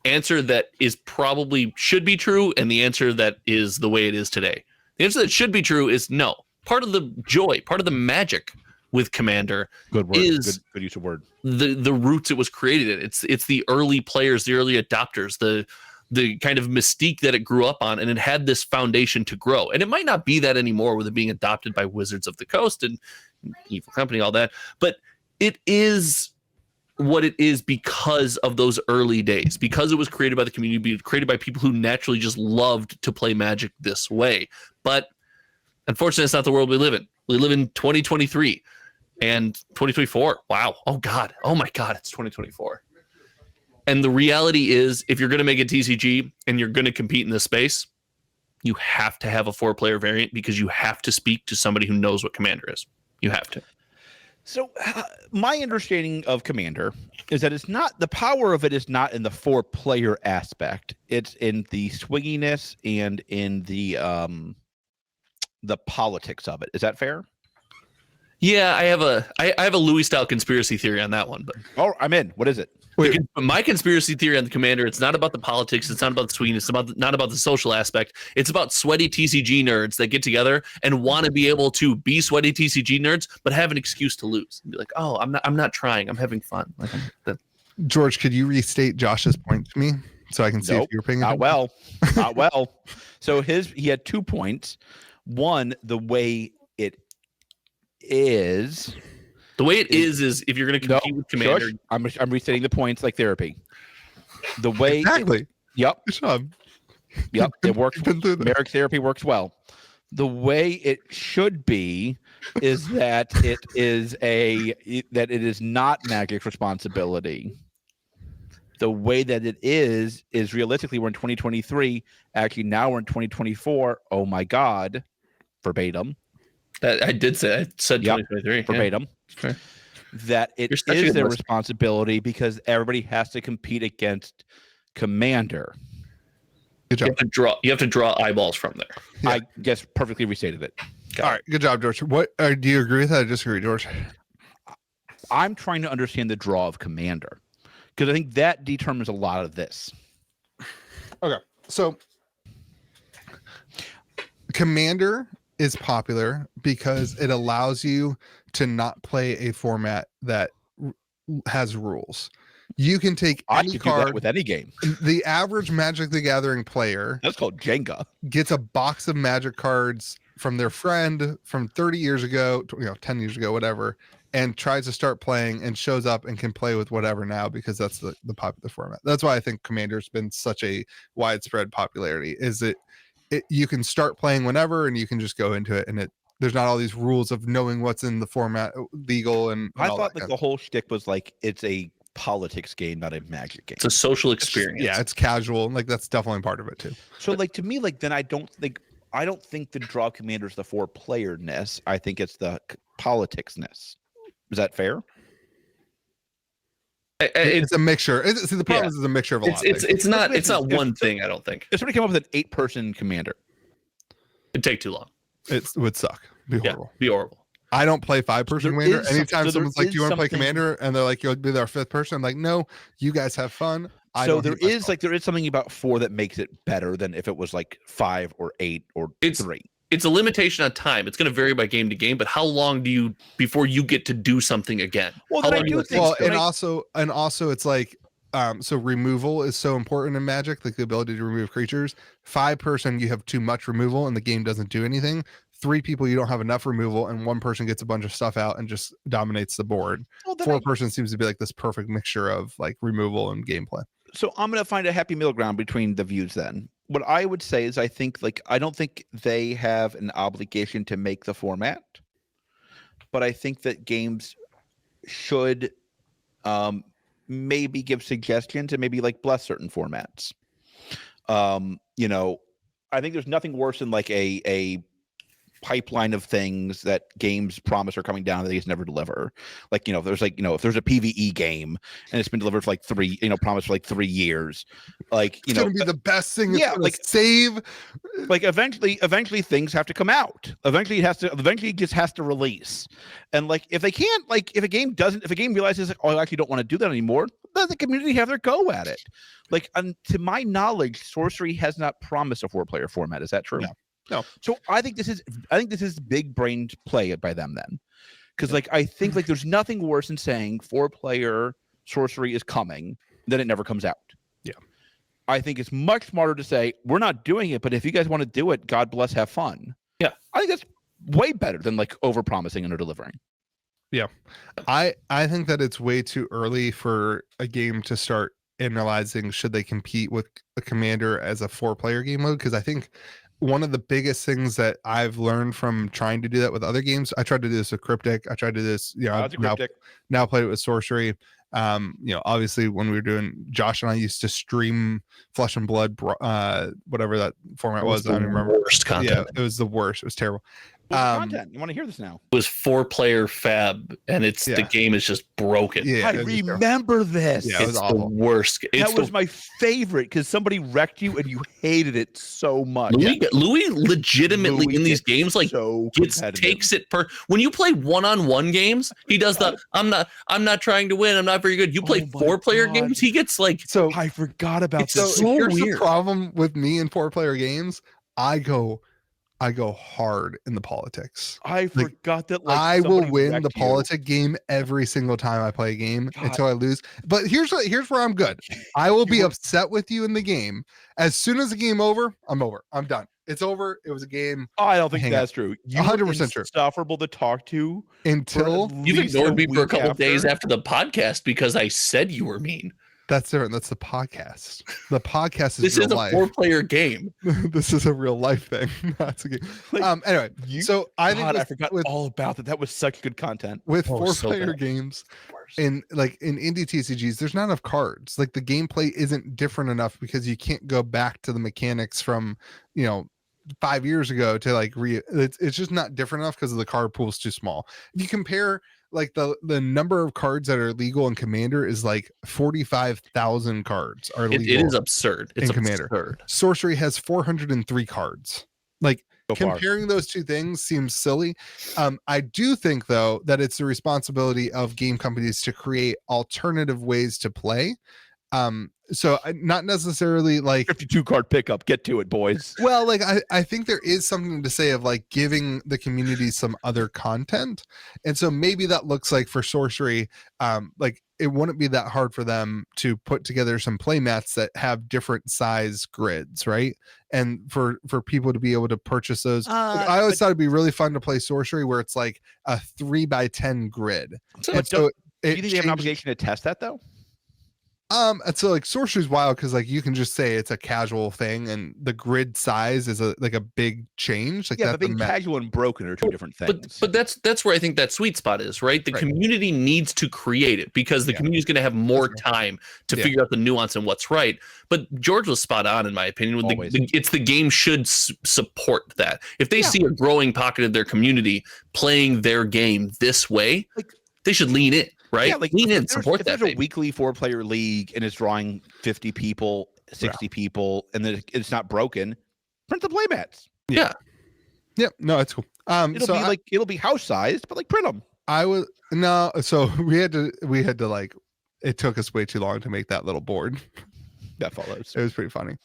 answer that is probably should be true, and the answer that is the way it is today. The answer that should be true is no. Part of the joy, part of the magic with Commander is good use of word. The roots it was created in. It's the early players, the early adopters, the kind of mystique that it grew up on, and it had this foundation to grow. And it might not be that anymore with it being adopted by Wizards of the Coast and Evil Company, all that. But it is what it is because of those early days, because it was created by the community, created by people who naturally just loved to play Magic this way. But unfortunately, it's not the world we live in. We live in 2023 and 2024. Wow. Oh my God, it's 2024. And the reality is, if you're going to make a TCG and you're going to compete in this space, you have to have a 4-player variant because you have to speak to somebody who knows what Commander is. You have to. So my understanding of Commander is that it's not, the power of it is not in the 4-player aspect. It's in the swinginess and in the politics of it. Is that fair? Yeah, I have a Louis style conspiracy theory on that one. But I'm in. What is it? My conspiracy theory on the Commander, it's not about the politics, it's not about the swinginess, it's not about the social aspect. It's about sweaty TCG nerds that get together and want to be able to be sweaty TCG nerds, but have an excuse to lose. And be like, oh, I'm not trying, I'm having fun. Like, George, could you restate Josh's point to me so I can see if you're paying attention? Not well. So he had 2 points. One, the way it is. The way it is if you're going to compete with Commander. Shush, I'm restating the points like therapy. The way exactly. Yep. Good job. Yep. It works. Merrick's therapy works well. The way it should be is that it is not Magic's responsibility. The way that it is realistically we're in 2023. Actually, now we're in 2024. Oh my God. Verbatim. I did say, I said 2023. Verbatim. Yeah. Okay. That it is their responsibility because everybody has to compete against Commander. Good job. You have to draw eyeballs from there. Yeah. I guess perfectly restated it. All right. Good job, George. What do you agree with that or disagree, George? I'm trying to understand the draw of Commander because I think that determines a lot of this. Okay. So Commander is popular because it allows you to not play a format that has rules. You can take any card with any game. The average Magic the Gathering player, that's called Jenga, gets a box of Magic cards from their friend from 30 years ago, 10 years ago, whatever, and tries to start playing and shows up and can play with whatever now because that's the popular format. That's why I think Commander's been such a widespread popularity. Is it you can start playing whenever and you can just go into it, and there's not all these rules of knowing what's in the format legal and I thought like the whole shtick was like it's a politics game, not a Magic game. It's a social experience. Yeah, it's casual. Like that's definitely part of it too. So like to me, like then I don't think the draw Commander is the 4-playerness. I think it's the politicsness. Is that fair? It's a mixture. See, the problem is it's a mixture of a lot. It's not one thing. I don't think. If somebody came up with an 8-person commander, it'd take too long. It would suck. Be horrible. Be horrible. I don't play 5-person commander. Anytime someone's like, "Do you want to play commander?" and they're like, "You'll be our 5th person," I'm like, "No, you guys have fun." There is something about 4 that makes it better than if it was like 5 or 8 or 3. It's a limitation on time. It's going to vary by game to game, but how long do you before you get to do something again? Well, and also it's like so removal is so important in Magic, like the ability to remove creatures. 5-person, you have too much removal and the game doesn't do anything. 3 people, you don't have enough removal, and 1 person gets a bunch of stuff out and just dominates the board. 4-person seems to be like this perfect mixture of like removal and gameplay. So I'm going to find a happy middle ground between the views then. What I would say is I don't think they have an obligation to make the format, but I think that games should maybe give suggestions and maybe like bless certain formats. I think there's nothing worse than like a pipeline of things that games promise are coming down that they just never deliver. Like, if there's a PvE game and it's been delivered for like 3, promised for like 3 years, like, it's gonna be the best thing. Save. Like eventually things have to come out. Eventually it just has to release. And like, if they can't, like, if a game realizes like, oh, I actually don't want to do that anymore, let the community have their go at it. Like, to my knowledge, Sorcery has not promised a 4-player format. Is that true? No. So I think this is big brained play by them then, because like I think like there's nothing worse than saying 4-player Sorcery is coming, then it never comes out. Yeah, I think it's much smarter to say we're not doing it, but if you guys want to do it, God bless, have fun. Yeah, I think that's way better than like over promising and under delivering. Yeah, I think that it's way too early for a game to start analyzing should they compete with a commander as a 4-player game mode, because I think one of the biggest things that I've learned from trying to do that with other games, I tried to do this with Cryptic. I tried to do this, I've now played it with Sorcery. Obviously when we were doing, Josh and I used to stream Flesh and Blood, whatever that format was. I don't remember. Worst content. Yeah, it was the worst. It was terrible. Content. You want to hear this now? It was 4-player Fab, and the game is just broken. Yeah, I remember this. Yeah, it was it's awful. The worst. That was my favorite because somebody wrecked you and you hated it so much. Louis legitimately in these games takes it when you play one-on-one games. He does I'm not trying to win. I'm not very good. You play 4-player games. He gets like. So I forgot about this. So here's the problem with me in 4-player games. I go hard in the politics. I forgot that. Like, I will win the politic game every single time I play a game until I lose. But here's where I'm good. I will be upset with you in the game. As soon as the game over, I'm over. I'm done. It's over. It was a game. Oh, I don't think that's true. You 100% true. Insufferable to talk to until you've ignored me for a couple days after the podcast because I said you were mean. That's different. That's the podcast. The podcast is this real is a life. 4-player game. This is a real life thing. That's a game. Anyway, I think I forgot all about that. That was such good content. With 4-player games in indie TCGs, there's not enough cards. Like the gameplay isn't different enough because you can't go back to the mechanics from 5 years ago to like it's just not different enough because the card pool is too small. If you compare like the number of cards that are legal in Commander is like 45,000 cards are legal. It is absurd. It's Commander. Absurd. Sorcery has 403 cards. Like comparing those two things seems silly. I do think though that it's the responsibility of game companies to create alternative ways to play. So not necessarily like 52 card pickup. Get to it, boys. Well, like I think there is something to say of like giving the community some other content, and so maybe that looks like for Sorcery, like it wouldn't be that hard for them to put together some play mats that have different size grids, right? And for people to be able to purchase those. Like, I always thought it'd be really fun to play Sorcery where it's like a 3x10 grid. Do you think they have an obligation to test that though? And so like Sorcery's wild because like you can just say it's a casual thing and the grid size is a big change. Like but being casual and broken are two different things. But that's where I think that sweet spot is, right? The community needs to create it because the community is going to have more time to figure out the nuance and what's right. But George was spot on in my opinion. It's the game should support that. If they see a growing pocket of their community playing their game this way, they should lean in. right? Yeah, like lean in, if support that. There's a weekly 4-player league and it's drawing 50 people, 60 people, and then it's not broken. Print the playmats. Yeah. Yep. No, it's cool. It'll be house sized, but like print them. So we had to like, it took us way too long to make that little board. That follows. It was pretty funny.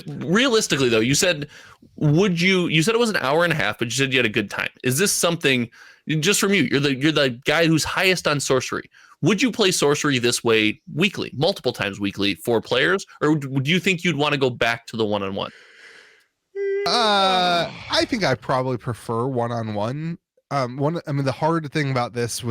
Realistically though, you said it was an hour and a half, but you said you had a good time. Is this something just from you? You're the guy who's highest on sorcery. Would you play sorcery this way weekly, multiple times weekly for players, or do you think you'd want to go back to the one-on-one? I think I probably prefer one-on-one. The hard thing about this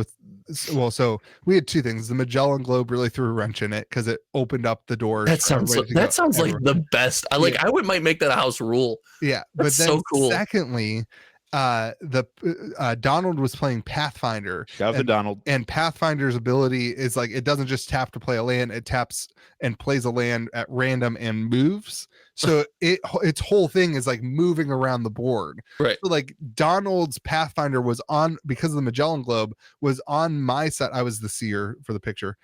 so we had two things. The Magellan Globe really threw a wrench in it because it opened up the door. That sounds like the best. I might make that a house rule. Yeah, that's so cool. Secondly, Donald was playing Pathfinder. Shout out to Donald. And Pathfinder's ability is like, it doesn't just tap to play a land, it taps and plays a land at random and moves. So its whole thing is like moving around the board. Right. So like Donald's Pathfinder was on, because of the Magellan Globe, was on my side. I was the seer for the picture.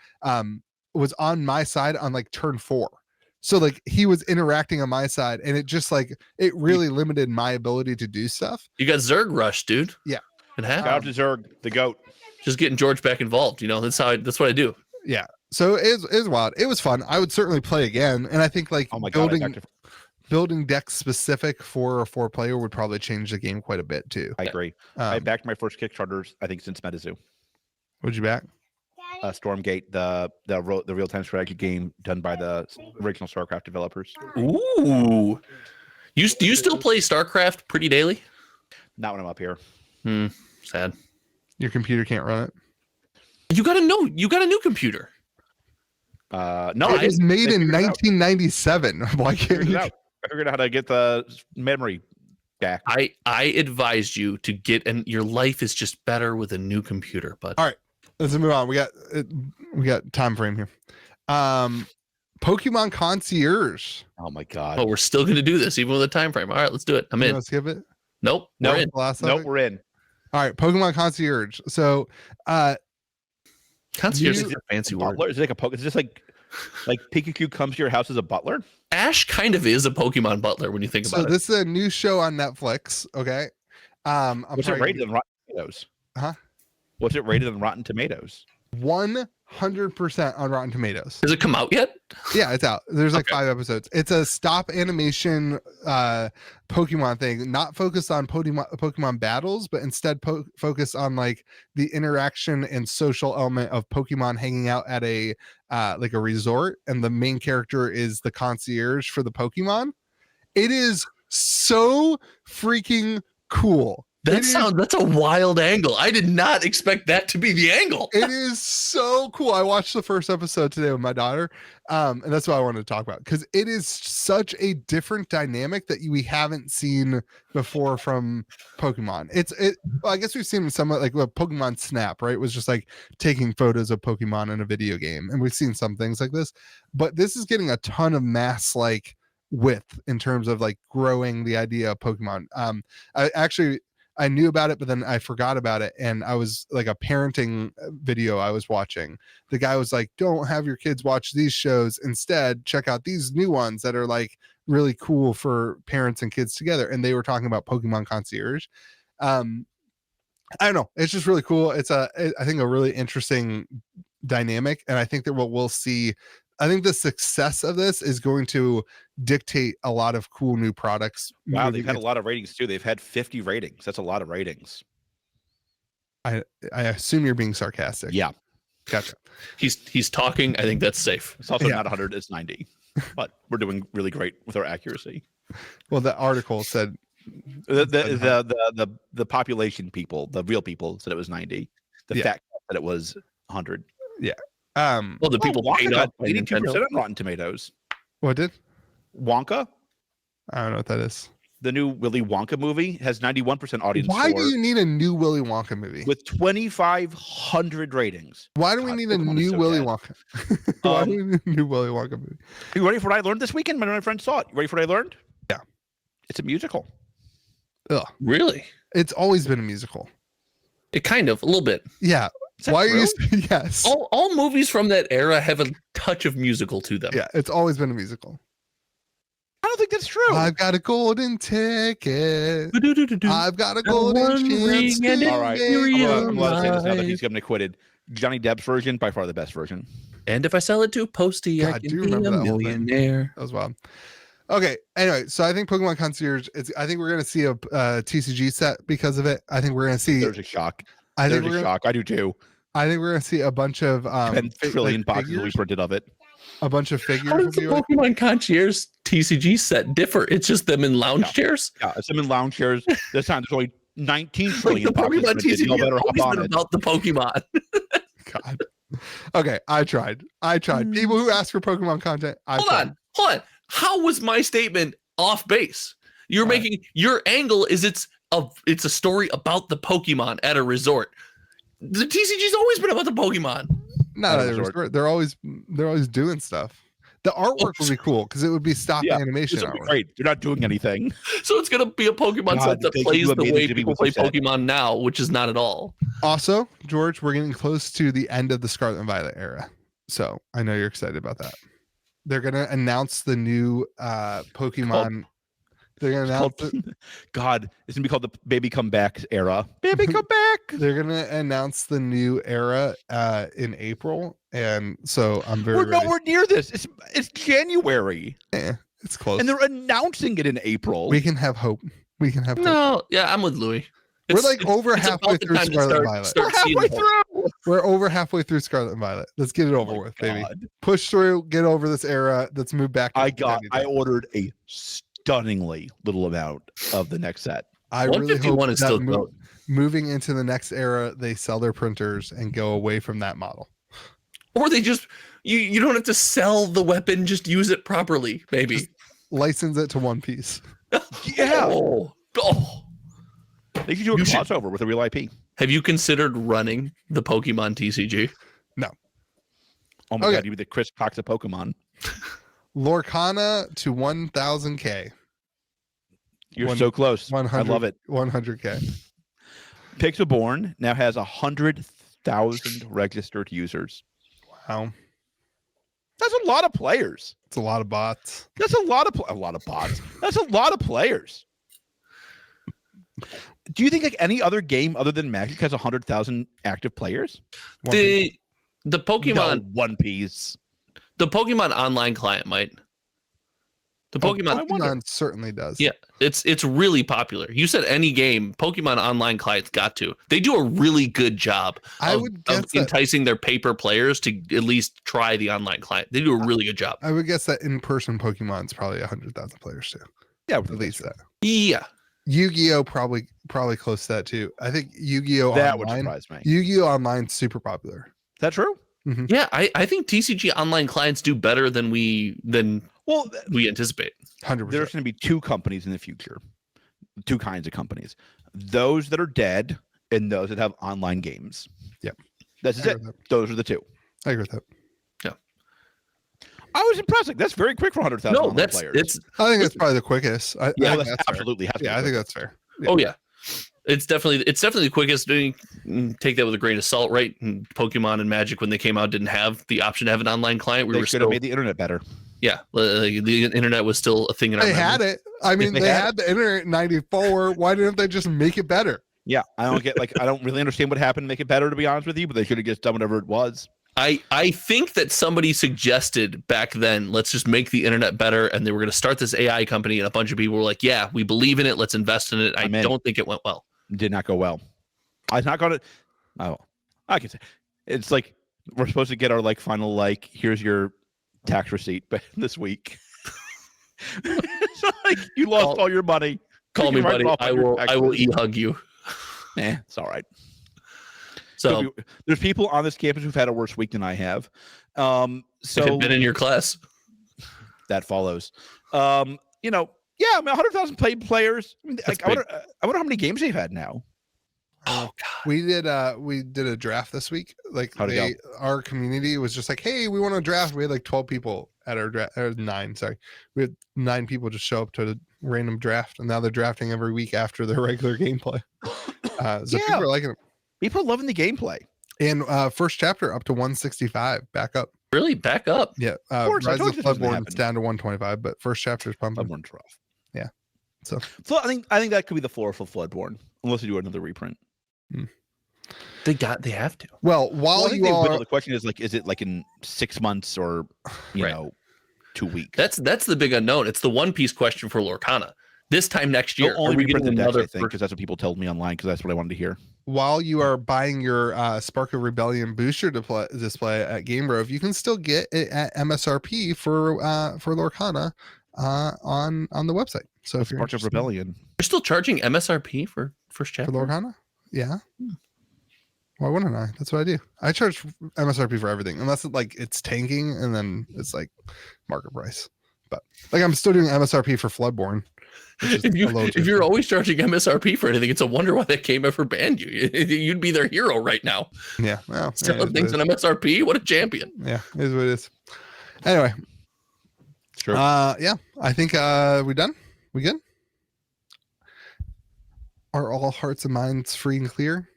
Was on my side on like turn 4. So like he was interacting on my side, and it just like, it really limited my ability to do stuff. You got Zerg Rush, dude. Yeah. It happened. Shout out to Zerg, the GOAT. Just getting George back involved. That's what I do. Yeah. So it was wild. It was fun. I would certainly play again. And I think like building decks specific for a 4-player would probably change the game quite a bit too. I agree. I backed my first Kickstarters, I think, since MetaZoo. What'd you back? Stormgate, the real-time strategy game done by the original StarCraft developers. Ooh. Do you still play StarCraft pretty daily? Not when I'm up here. Sad. Your computer can't run it. You got a new computer. No, it was made in 1997. Why can't you? I figured out how to get the memory back. I advised you to get, and your life is just better with a new computer. But all right, let's move on. We got time frame here. Pokemon Concierge. Oh my god. Oh, we're still gonna do this even with a time frame. All right, let's do it. I'm in. Want to skip it? Nope. We're in. We're in. All right, Pokemon Concierge. So concierge is a fancy word. Is it like is this like Pikachu comes to your house as a butler? Ash kind of is a Pokemon butler when you think about it. So this is a new show on Netflix. Okay. What's it rated on Rotten Tomatoes? What's it rated on Rotten Tomatoes? 100% on Rotten Tomatoes. Has it come out yet? Yeah, it's out. There's like 5 episodes. It's a stop animation Pokemon thing, not focused on Pokemon battles, but instead focused on like the interaction and social element of Pokemon hanging out at a like a resort, and the main character is the concierge for the Pokemon. It is so freaking cool. That's a wild angle. I did not expect that to be the angle. It is so cool. I watched the first episode today with my daughter, and that's what I wanted to talk about, because it is such a different dynamic that we haven't seen before from Pokemon. Well, I guess we've seen some like Pokemon Snap, right? It was just like taking photos of Pokemon in a video game, and we've seen some things like this, but this is getting a ton of mass like width in terms of like growing the idea of Pokemon. I knew about it, but then I forgot about it. And I was like, a parenting video I was watching. The guy was like, don't have your kids watch these shows. Instead, check out these new ones that are like really cool for parents and kids together. And they were talking about Pokemon Concierge. I don't know. It's just really cool. I think a really interesting dynamic. And I think that what we'll see, I think the success of this is going to dictate a lot of cool new products. Wow, they've had a lot of ratings too. They've had 50 ratings. That's a lot of ratings. I assume you're being sarcastic. Yeah. Gotcha. He's talking. I think that's safe. It's also not 100, it's 90. But we're doing really great with our accuracy. Well, the article said the population people, the real people, said it was 90. The fact that it was 100. Yeah. Well, the people Wonka got 82% on Rotten Tomatoes. What did? Wonka? I don't know what that is. The new Willy Wonka movie has 91% audience. Why do you need a new Willy Wonka movie? With 2,500 ratings. Why do we need a new Willy Wonka? Why do we need a new Willy Wonka movie? Are you ready for what I learned this weekend? My friend saw it. You ready for what I learned? Yeah. It's a musical. Ugh. Really? It's always been a musical. It kind of, a little bit. Yeah. Why are you? Yes. All movies from that era have a touch of musical to them. Yeah, it's always been a musical. I don't think that's true. I've got a golden ticket. I've got a golden chance. All right. I'm allowed to say this now that he's getting acquitted. Johnny Depp's version, by far the best version. And if I sell it to Posty, I can be a millionaire. That was wild. Okay. Anyway, so I think Pokemon Concierge. I think we're gonna see a TCG set because of it. I think we're gonna see. There's a shock. I do too. I think we're gonna see a bunch of 10 trillion boxes will be printed of it. A bunch of figures. How does the Pokemon Concierge TCG set differ? It's just them in lounge chairs. Yeah, it's them in lounge chairs. This time there's only 19 trillion the boxes Pokemon printed. TCG has always been about the Pokemon. God. Okay, I tried. People who ask for Pokemon content. Hold on. How was my statement off base? You're making your angle is it's a story about the Pokemon at a resort. The TCG's always been about the Pokemon. No, they're always doing stuff. The artwork would be cool because it would be stock animation. This would be great. You're not doing anything. So it's gonna be a Pokemon set that plays the way people play Pokemon now, which is not at all. Also, George, we're getting close to the end of the Scarlet and Violet era, so I know you're excited about that. They're gonna announce the new Pokemon. They're gonna announce God, it's gonna be called the Baby Come Back era. Baby Come Back. They're gonna announce the new era in April, and so I'm very. We're nowhere near this. It's January. It's close, and they're announcing it in April. We can have hope. No, yeah, I'm with Louis. We're like over halfway through Scarlet and Violet. We're halfway through. We're over halfway through Scarlet and Violet. Let's get it over with, baby. Push through. Get over this era. Let's move back. I ordered a stunningly little amount of the next set. I really hope that moving into the next era, they sell their printers and go away from that model. Or they just you don't have to sell the weapon, just use it properly, maybe. Just license it to One Piece. Yeah. They should do a crossover with a real IP. Have you considered running the Pokemon TCG? No. Oh my God, you'd be the Chris Cox of Pokemon. Lorcana to 1000K. You're so close. I love it. 100K. Pixelborn now has 100,000 registered users. Wow. That's a lot of players. It's a lot of bots. That's a lot of bots. That's a lot of players. Do you think like any other game other than Magic has 100,000 active players? The Pokemon One Piece. The Pokemon online client might. The Pokemon certainly does. Yeah, it's really popular. You said any game, Pokemon online clients got to. They do a really good job of enticing their paper players to at least try the online client. They do a really good job. I would guess that in-person Pokemon's probably 100,000 players too. Yeah, at least that. Yeah. Yu-Gi-Oh probably close to that too. I think Yu-Gi-Oh that would surprise me. Yu-Gi-Oh Online's super popular. Is that true? Mm-hmm. Yeah, I think TCG online clients do better than we anticipate. 100%. There's going to be two companies in the future, two kinds of companies: those that are dead and those that have online games. Yep, that's it. Those are the two. I agree with that. Yeah, I was impressed. Like, that's very quick for 100,000 players. I think that's probably the quickest. I think that's absolutely. I think that's fair. Yeah. Oh yeah. It's definitely the quickest. Take that with a grain of salt, right? And Pokemon and Magic, when they came out, didn't have the option to have an online client. They should have made the internet better. Yeah, the internet was still a thing. They had it. I mean, they had the internet in '94. Why didn't they just make it better? Yeah, I don't really understand what happened to make it better, to be honest with you. But they should have just done whatever it was. I think that somebody suggested back then, let's just make the internet better, and they were going to start this AI company, and a bunch of people were like, "Yeah, we believe in it. Let's invest in it." I don't think it went well. Did not go well. I not going to. Oh, I can say it's like we're supposed to get our final here's your tax receipt this week. So you lost all your money. Call me, buddy. I will e-hug you. It's all right. So there's people on this campus who've had a worse week than I have. So been in your class. That follows. Yeah, 100,000 players. I mean, I wonder how many games they've had now. Oh God. We did a draft this week. Our community was just like, hey, we want to draft. We had 12 people at our draft, or 9. Sorry, we had 9 people just show up to a random draft, and now they're drafting every week after their regular gameplay. People are liking it. People are loving the gameplay. And first chapter up to 165, back up. Really? Back up? Yeah. course, Rise of the Floodborn is down to 125, but first chapter is pumping. Floodborn's rough. Yeah. So I think that could be the floor for Floodborn, unless you do another reprint. They have to. Well, while the question is is it like in 6 months or you know 2 weeks? That's the big unknown. It's the One Piece question for Lorcana. This time next year, are we getting another? I think because that's what people told me online. Because that's what I wanted to hear. While you are buying your Spark of Rebellion booster display at Game Grove, you can still get it at MSRP for Lorcana on the website. So if Spark of Rebellion, you're still charging MSRP for first chapter for Lorcana, yeah. Why wouldn't I? That's what I do. I charge MSRP for everything, unless it's tanking, and then it's like market price. But I'm still doing MSRP for Floodborn. If you're always charging MSRP for anything, it's a wonder why that game ever banned you. You'd be their hero right now. Yeah, well, selling things on MSRP. What a champion! Yeah, it is what it is. Anyway, sure. Yeah, I think we done. We good? Are all hearts and minds free and clear?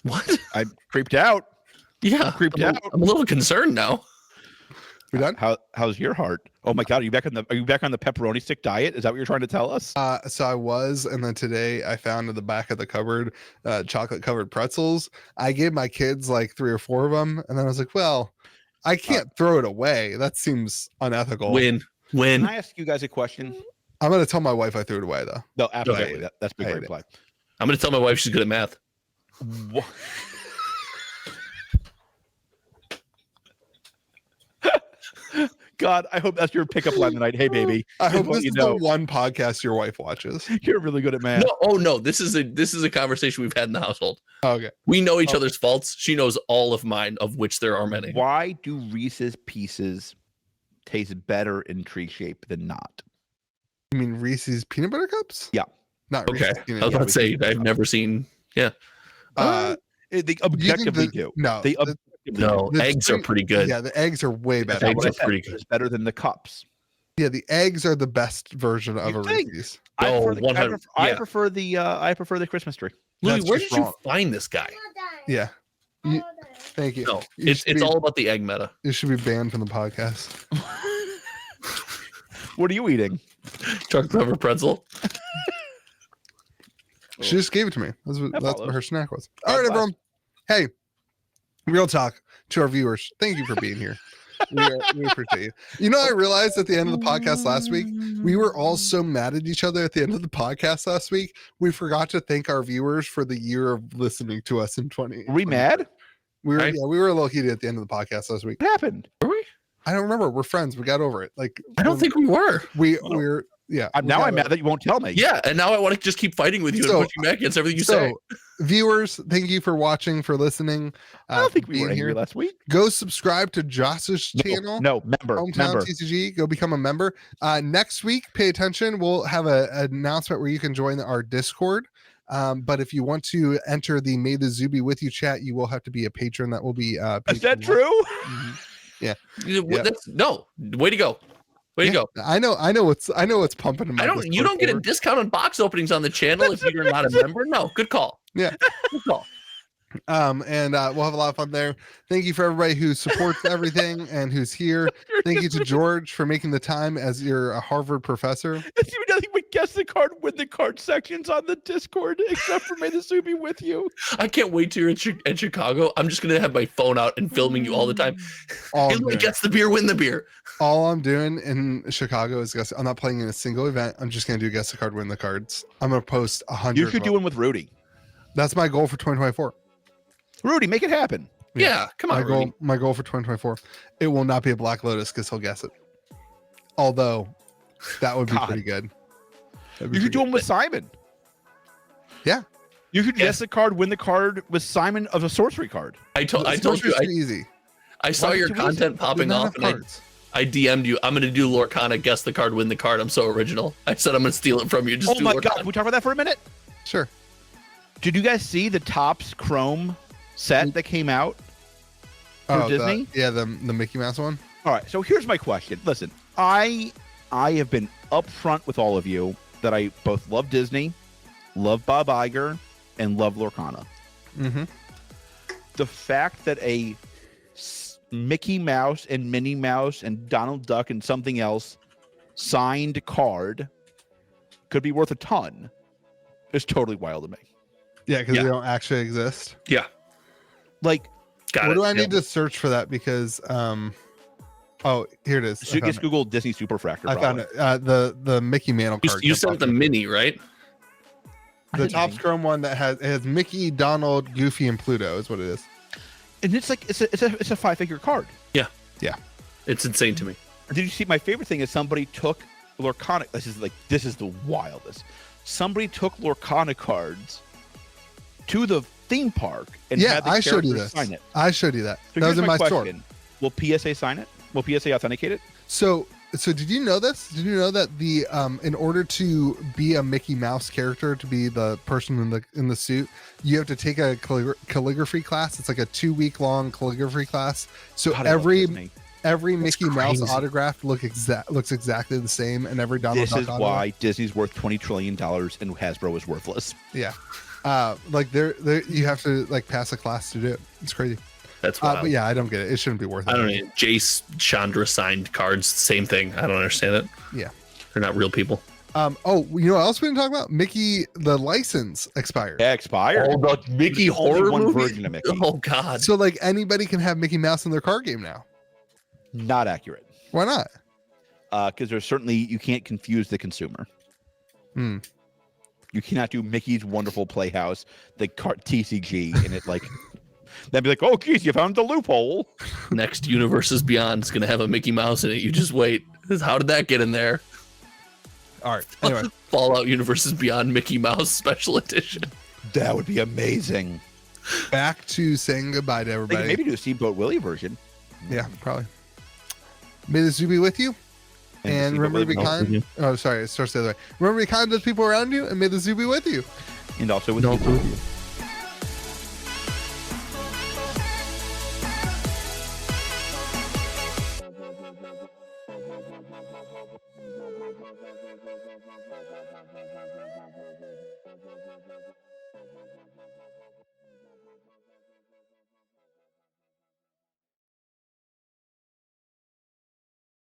What? I creeped out. Yeah, creeped out. I'm a little concerned now. We done? How's your heart? Oh my God, are you back on the pepperoni stick diet? Is that what you're trying to tell us? So I was, and then today I found in the back of the cupboard chocolate covered pretzels. I gave my kids like 3 or 4 of them, and then I was like, well, I can't throw it away. That seems unethical. When Can I ask you guys a question? I'm gonna tell my wife I threw it away though. No, absolutely. That's big red flag. I'm gonna tell my wife she's good at math. What? God, I hope that's your pickup line tonight. Hey, baby. I hope this is the one podcast your wife watches. You're really good at math. No. This is a conversation we've had in the household. Okay. We know each other's faults. She knows all of mine, of which there are many. Why do Reese's Pieces taste better in tree shape than not? You mean Reese's peanut butter cups? Yeah. Not okay. Reese's peanut I was about to say I've never seen. Yeah. They objectively do. No. No, eggs are pretty good. Yeah, the eggs are way better. Eggs are pretty good. It's better than the cups. Yeah, the eggs are the best version of a Reese's. I prefer the Christmas tree. Louis, where did you find this guy? Yeah. Thank you. No, it's all about the egg meta. It should be banned from the podcast. What are you eating? Chocolate covered pretzel. She just gave it to me. That's what her snack was. All right, everyone. Hey, real talk to our viewers. Thank you for being here. We appreciate you. You know, I realized at the end of the podcast last week, we were all so mad at each other at the end of the podcast last week. We forgot to thank our viewers for the year of listening to us in 2020. Were we mad? We were a little heated at the end of the podcast last week. What happened? Were we? I don't remember. We're friends. We got over it. I don't think we were. We're yeah. Now I'm mad that you won't tell me. Yeah, and now I want to just keep fighting with you and pushing back against everything you say. Viewers, thank you for watching, for listening. I don't think we were here last week. Go subscribe to Josh's channel. Member. Hometown TCG. Go become a member. Next week, pay attention. We'll have an announcement where you can join our Discord. But if you want to enter the May the Zoo be with you chat, you will have to be a patron. That will be is that true? Mm-hmm. Yeah. No. Way to go. Way to go. I know what's pumping in my you don't get a discount on box openings on the channel if you're not a member. No, good call. Yeah. Good call. And we'll have a lot of fun there. Thank you for everybody who supports everything and who's here. Thank you to George for making the time as your Harvard professor. It's even nothing but guess the card, win the card sections on the Discord, except for May the Zoo be with you. I can't wait till you're in Chicago. I'm just gonna have my phone out and filming you all the time. Hey, gets the beer, win the beer. All I'm doing in Chicago is guess. I'm not playing in a single event. I'm just gonna do guess the card, win the cards. I'm gonna post 100. You should do one with Rudy. That's my goal for 2024. Rudy, make it happen. Yeah, come on. My goal for 2024. It will not be a Black Lotus because he'll guess it. Although that would be pretty good. You should do them with Simon. Yeah. You could guess the card, win the card with Simon of a sorcery card. I told you easy. I saw your content popping off and I DM'd you. I'm going to do Lorcana, guess the card, win the card. I'm so original. I said I'm going to steal it from you. Just oh my God. Can we talk about that for a minute? Sure. Did you guys see the Topps Chrome set that came out for Disney? The Mickey Mouse one. All right. So here's my question. Listen, I have been upfront with all of you that I both love Disney, love Bob Iger, and love Lorcana. Mm-hmm. the fact that a Mickey Mouse and Minnie Mouse and Donald Duck and something else signed card could be worth a ton is totally wild to me. Yeah, because they don't actually exist. Yeah. Like, what do I need to search for that? Because oh, here it is. Just Google Disney Superfractor. I found it. The Mickey Mantle card. You sent the mini, right? The top Chrome one that has Mickey, Donald, Goofy, and Pluto is what it is. And it's like it's a 5-figure card. Yeah. Yeah. It's insane to me. Did you see my favorite thing is somebody took Lorcana? This is the wildest. Somebody took Lorcana cards to the theme park and had the characters sign it. I showed you that. So that was in my store. Will PSA sign it? Will PSA authenticate it? So did you know this? Did you know that the in order to be a Mickey Mouse character, to be the person in the suit, you have to take a calligraphy class. It's like a 2-week-long calligraphy class. So God, every Mickey Mouse autograph looks exactly the same, and every Donald Duck autograph. Why Disney's worth $20 trillion and Hasbro is worthless. Yeah. Like you have to like pass a class to do it. It's crazy. That's wild. But yeah, I don't get it. It shouldn't be worth it. I don't know. Jace Chandra signed cards, same thing. I don't understand it. Yeah. They're not real people. Oh, you know what else we didn't talk about? Mickey, the license expired. Yeah, expired. Oh, the Mickey horror one movie? version of Mickey. Oh God. So like anybody can have Mickey Mouse in their card game now. Not accurate. Why not? Because there's certainly you can't confuse the consumer. You cannot do Mickey's Wonderful Playhouse, the TCG, and it like they'd be like, oh, geez, you found the loophole. Next Universes Beyond is gonna have a Mickey Mouse in it. You just wait. How did that get in there? All right. Anyway, Fallout Universes Beyond Mickey Mouse Special Edition. That would be amazing. Back to saying goodbye to everybody. They could maybe do a Steamboat Willie version. Yeah, probably. May the zoo be with you. And remember to be kind. Oh, sorry. It starts the other way. Remember to be kind to the people around you, and may the zoo be with you. And also with you.